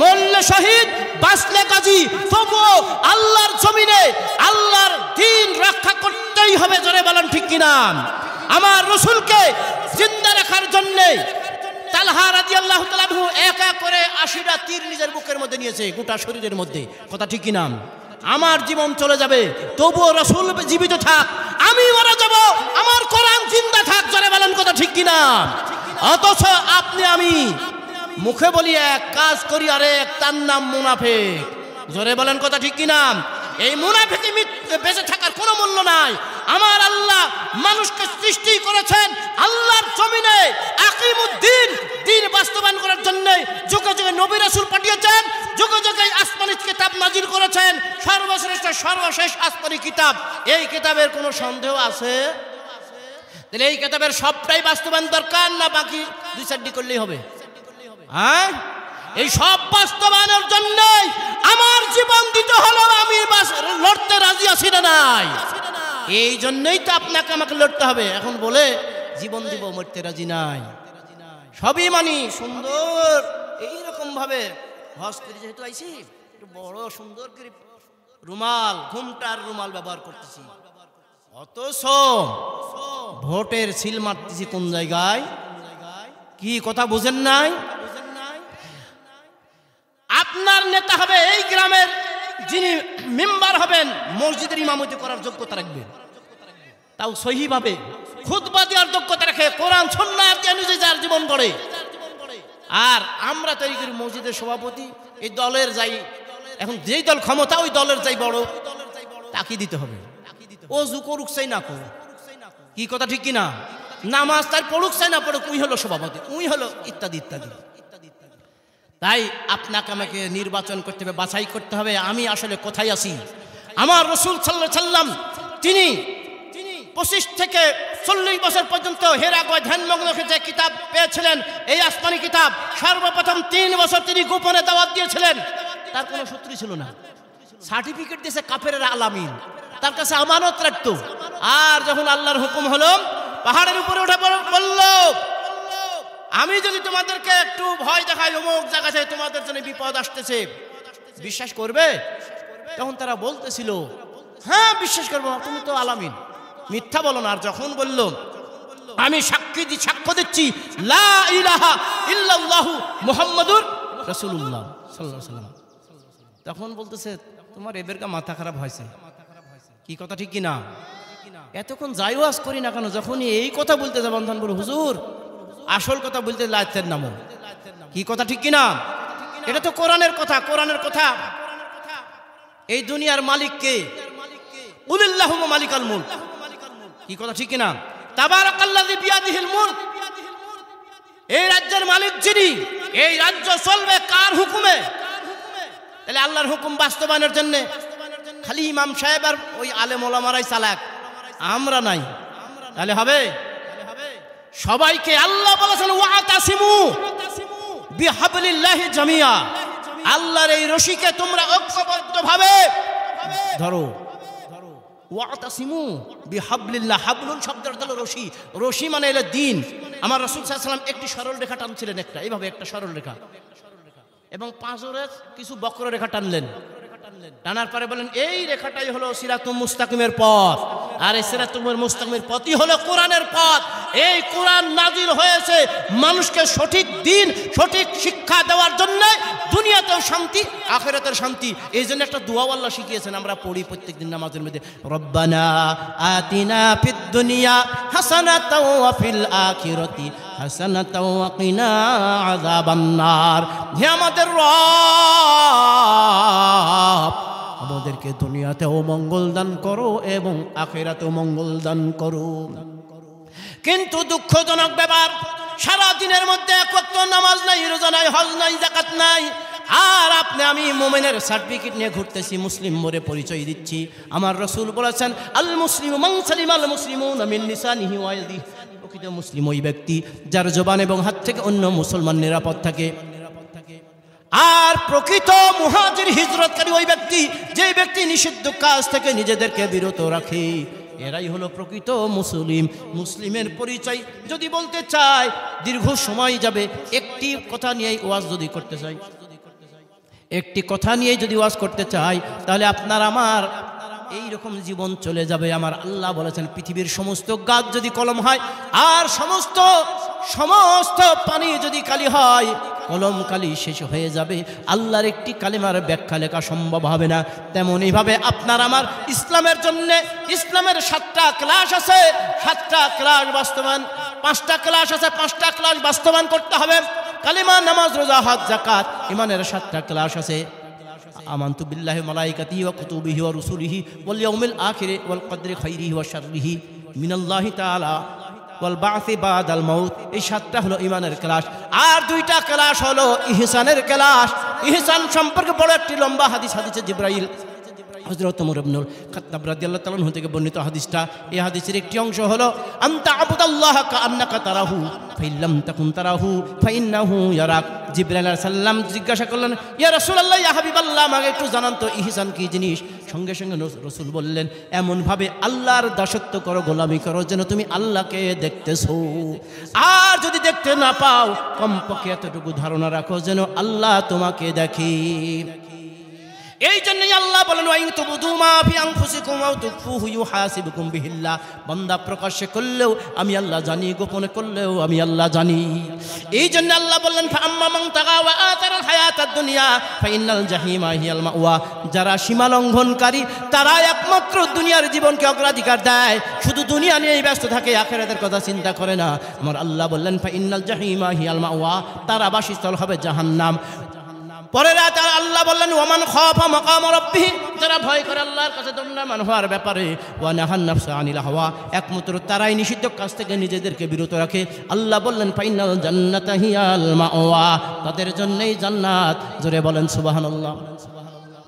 মরলে শহীদ, বাঁচলে গাজী, তবুও আল্লাহর জমিনে আল্লাহর দ্বীন রক্ষা করতেই হবে। জোরে বলেন ঠিক কিনা? আমার রাসূলকে জিন্দা রাখার জন্য তালহা রাদিয়াল্লাহু তাআলা আনহু এক এক করে 80টা তীর নিজের বুকের মধ্যে নিয়েছে, গোটা শরীরের মধ্যে। কথা ঠিক কিনা? আমার জীবন চলে যাবে, তবুও রাসূল জীবিত থাক, আমি মারা যাব, আমার কোরআন জিন্দা থাক। জোরে বলেন কথা ঠিক কিনা? অথচ আপনি আমি মুখে বলি এক, কাজ করি আরেক, তার নাম মুনাফিক। জোরে বলেন কথা ঠিক কিনা? এই মুনাফিকি বেঁচে থাকার কোনো মূল্য নাই। আমার আল্লাহ মানুষকে সৃষ্টি করেছেন আল্লাহর জমিনে আকিমুদ্দিন, দ্বীন বাস্তবায়ন করার জন্য যুগে যুগে নবী রাসূল পাঠিয়েছেন, যুগে যুগে আসমানি কিতাব নাজিল করেছেন, সর্বশ্রেষ্ঠ সর্বশেষ আসমানি কিতাব। এই কিতাবের কোনো সন্দেহ আছে? তাহলে এই কিতাবের সবটাই বাস্তবায়ন দরকার না বাকি 2-4টি করলেই হবে? হ্যাঁ, এই সব বাস্তবায়নের জন্য আমার জীবন দিতে হলো, আমি লড়তে রাজি আছি না নাই? এই জন্যই তো আপনাকে আমাকে লড়তে হবে। এখন বলে জীবন দিব, মরতে রাজি নাই। সবই মানি, সুন্দর এইরকম ভাবে হজ করে যেহেতু আইছি, একটু বড় সুন্দর করে রুমাল, ঘুমটার রুমাল ব্যবহার করতেছি, অথচ ভোটের সিল মারতেছি কোন জায়গায়? কি কথা বুঝেন নাই? আপনার নেতা হবে এই গ্রামের, যিনি মেম্বার হবেন, মসজিদের ইমামতি করার যোগ্যতা রাখবেন, তাও সহিভাবে খুতবা দেওয়ার যোগ্যতা রাখে, কোরআন সুন্নাহ অনুযায়ী যার জীবন গড়ে। আর আমরা তৈরি করি মসজিদের সভাপতি, এই দলের যাই, এখন যেই দল ক্ষমতা ওই দলের যাই বড়, তাকে দিতে হবে। ওযু করুক চাই না করুক, কি কথা ঠিক কিনা? নামাজ তার পড়ুক চাই না পড়ুক, উই হলো সভাপতি, উই হলো ইত্যাদি ইত্যাদি। তাই আপনাকে আমাকে নির্বাচন করতে হবে, বাছাই করতে হবে আমি আসলে কোথায় আছি। আমার রাসূল সাল্লাল্লাহু আলাইহি সাল্লাম তিনি 25 থেকে 40 বছর পর্যন্ত হেরাগয় ধ্যানমগ্ন যে কিতাব পেয়েছিলেন, এই আসমানি কিতাব, সর্বপ্রথম 3 বছর তিনি গোপনে দাওয়াত দিয়েছিলেন। তার কোনো শত্রু ছিল না, সার্টিফিকেট দিয়েছে কাফেরের আলামিন, তার কাছে আমানত রাখতো। আর যখন আল্লাহর হুকুম হলো, পাহাড়ের উপরে উঠে বলল, আমি যদি তোমাদেরকে একটু ভয় দেখাই, অমুক জায়গাতে তোমাদের জন্য বিপদ আসতেছে, বিশ্বাস করবে? তখন তারা বলতেছিল, হ্যাঁ বিশ্বাস করবো, তুমি তো আলামিন, মিথ্যা বলো না। আর যখন বলল, আমি সাক্ষ্য দিচ্ছি লা ইলাহা ইল্লাল্লাহু মুহাম্মাদুর রাসূলুল্লাহ সাল্লাল্লাহু আলাইহি ওয়াসাল্লাম, তখন বলতেছে তোমার এবেরকা মাথা খারাপ হয়েছে। কি কথা ঠিক কিনা? এতক্ষণ যাই ওয়াজ করি না কেন, যখনই এই কথা বলতে যাবেন তখন বলো হুজুর আসল কথা বলতে লাইতের নামো। কি কথা ঠিক কিনা? এটা তো কোরআনের কথা, কোরআনের কথা। এই দুনিয়ার মালিক কে? কুলিল্লাহু মালিকাল মুলক। কি কথা ঠিক কিনা? তাবারাকাল্লাযী বিয়াদিহিল মুলক। এই রাজ্যের মালিক যিনি, এই রাজ্য চলবে কার হুকুমে? তাহলে আল্লাহর হুকুম বাস্তবায়নের জন্য খালি ইমাম সাহেব আর ওই আলেম ওলামারাই চালাক, আমরা নাই, তাহলে হবে? সবাইকে আল্লাহ বলেছেন ওয়াতাসিমু বিহাবলিল্লাহি জামিয়া, আল্লাহর এই রশিকে তোমরা ঐক্যবদ্ধভাবে ধরো। ওয়াতাসিমু বিহাবলিল্লাহ, হাবলুন শব্দের অর্থ হলো রশি, রশি মানে হলো দ্বীন। আমার রাসূল সাল্লাল্লাহু আলাইহি ওয়াসাল্লাম একটি সরল রেখা টানছিলেন, একটা এইভাবে একটা সরল রেখা, এবং পাঁজরে কিছু বক্র রেখা টানলেন। টানার পরে বলেন এই রেখাটাই হলো সিরাতুল মুস্তাকিমের পথ, আর এই সিরাতুল মুস্তাকিমের পথই হলো কোরআনের পথ। এই কোরআন নাজিল হয়েছে মানুষকে সঠিক দ্বীন, সঠিক শিক্ষা দেওয়ার জন্য, দুনিয়াতেও শান্তি আখিরাতের শান্তি। এই জন্য একটা দোয়া আল্লাহ শিখিয়েছেন, আমরা পড়ি প্রত্যেকদিন নামাজের মধ্যে, রব্বানা আতিনা ফিদ দুনিয়া হাসানাতাও ওয়া ফিল আখিরাতি হাসানাতাও ওয়া কিনা আযাবান নার। হে আমাদের রব, আমাদেরকে দুনিয়াতেও মঙ্গল দান করো এবং আখিরাতেও মঙ্গল দান করো। কিন্তু দুঃখজনক ব্যাপার, সারা দিনের মধ্যে এক ওয়াক্ত নামাজ নাই, রোজা নাই, হজ নাই, যাকাত নাই, আর আপনি আমি মুমিনের সার্টিফিকেট নিয়ে ঘুরতেছি, মুসলিম বলে পরিচয় দিচ্ছি। আমার রাসূল বলেছেন আল মুসলিমু মান সালিমাল মুসলিমুনা মিন লিসানিহি ওয়া ইয়াদিহি, প্রকৃত মুসলিম ওই ব্যক্তি যার জবান এবং হাত থেকে অন্য মুসলমান নিরাপদ থাকে। আর প্রকৃত মুহাজির হিজরতকারী ওই ব্যক্তি, যে ব্যক্তি নিষিদ্ধ কাজ থেকে নিজেদেরকে বিরত রাখে, এরাই হলো প্রকৃত মুসলিম। মুসলিমের পরিচয় যদি বলতে চাই দীর্ঘ সময় যাবে। একটি কথা নিয়েই ওয়াজ যদি করতে চাই, একটি কথা নিয়েই যদি ওয়াজ করতে চাই, তাহলে আপনার আমার এইরকম জীবন চলে যাবে। আমার আল্লাহ বলেছেন পৃথিবীর সমস্ত গাছ যদি কলম হয়, আর সমস্ত পানি যদি কালি হয়, কলম কালি শেষ হয়ে যাবে, আল্লাহর একটি কালিমার ব্যাখ্যা লেখা সম্ভব হবে না। তেমনইভাবে আপনার আমার ইসলামের জন্য, ইসলামের 7টা ক্লাস আছে, 7টা ক্লাস বাস্তবায়ন, 5টা ক্লাস আছে, 5টা ক্লাস বাস্তবায়ন করতে হবে। কালিমা, নামাজ, রোজা, হজ, যাকাত, ইমানের 7টা ক্লাস আছে। আমানতু বিল্লাহি ওয়া মালাইকাতিহি ওয়া কুতুবিহি ওয়া রুসুলিহি ওয়াল ইয়াউমিল আখির ওয়াল কদরি খাইরিহি ওয়া শাররিহি মিনাল্লাহি তাআলা ওয়াল বা'সি বাদাল মাউত। এই 7টা হলো ইমানের ক্লাস। আর 2টা ক্লাস হলো ইহসানের ক্লাস। ইহসান সম্পর্কে বড় একটি লম্বা হাদিস, হাদিসে জিবরাইল হযরত ওমর ইবনুল খাত্তাব রাদিয়াল্লাহু তাআলা আনহু থেকে বর্ণিত হাদিসটা, এই হাদিসের একটি অংশ হলো আনতা আবুদাল্লাহ কাআন্নাকা তারাহু ফাইল্লাম তাকুন তারাহু ফাইন্নাহু ইয়ারাক। জিবরাইল আলাইহিস সালাম জিজ্ঞাসা করলেন, ইয়া রাসূলুল্লাহ, ইয়া হাবিবাল্লাহ, আমাকে একটু জানান তো ইহসান কি জিনিস। সঙ্গে সঙ্গে রাসূল বললেন, এমনভাবে আল্লাহর দাসত্ব করো, গোলামি করো, যেন তুমি আল্লাহকে দেখতেছো। আর যদি দেখতে না পাও, কমপক্ষে এতটুকু ধারণা রাখো যেন আল্লাহ তোমাকে দেখে। এই জন্যই আল্লাহ বলেন, ওয়া ইন তুবদু মা ফি আনফুসিকুম আও তুখফুহু ইউহাসিবুকুম বিহিল্লাহ। বান্দা প্রকাশ্যে করলেও আমি আল্লাহ জানি, গোপনে করলেও আমি আল্লাহ জানি। এই জন্য আল্লাহ বললেন, ফাআম্মা মান তাগা ওয়া আতারাল হায়াতাদ দুনিয়া ফাইনাল জাহিমা হিয়াল মাওয়া। যারা সীমা লঙ্ঘনকারী তারা একমাত্র দুনিয়ার জীবনকে অগ্রাধিকার দেয়, শুধু দুনিয়া নিয়েই ব্যস্ত থাকে, আখিরাতের কথা চিন্তা করে না। আমার আল্লাহ বললেন, ফাইনাল জাহিমা হিয়াল মাওয়া, তারা বাসস্থল হবে জাহান্নাম। পরের আয়াতে আল্লাহ বললেন, ওয়ামান খাফা মাকাম রাব্বিহি, যারা ভয় করে আল্লাহর কাছে দণ্ডায়মান হওয়ার ব্যাপারে, ওয়া নাহান নাফসা আনিল হাওয়া, একমাত্র তারাই নিষিদ্ধ কাজ থেকে নিজেদেরকে বিরত রাখে। আল্লাহ বললেন, ফাইনাল জান্নাতা হিয়াল মাওয়া, তাদের জন্যই জান্নাত। জোরে বলেন সুবহানাল্লাহ।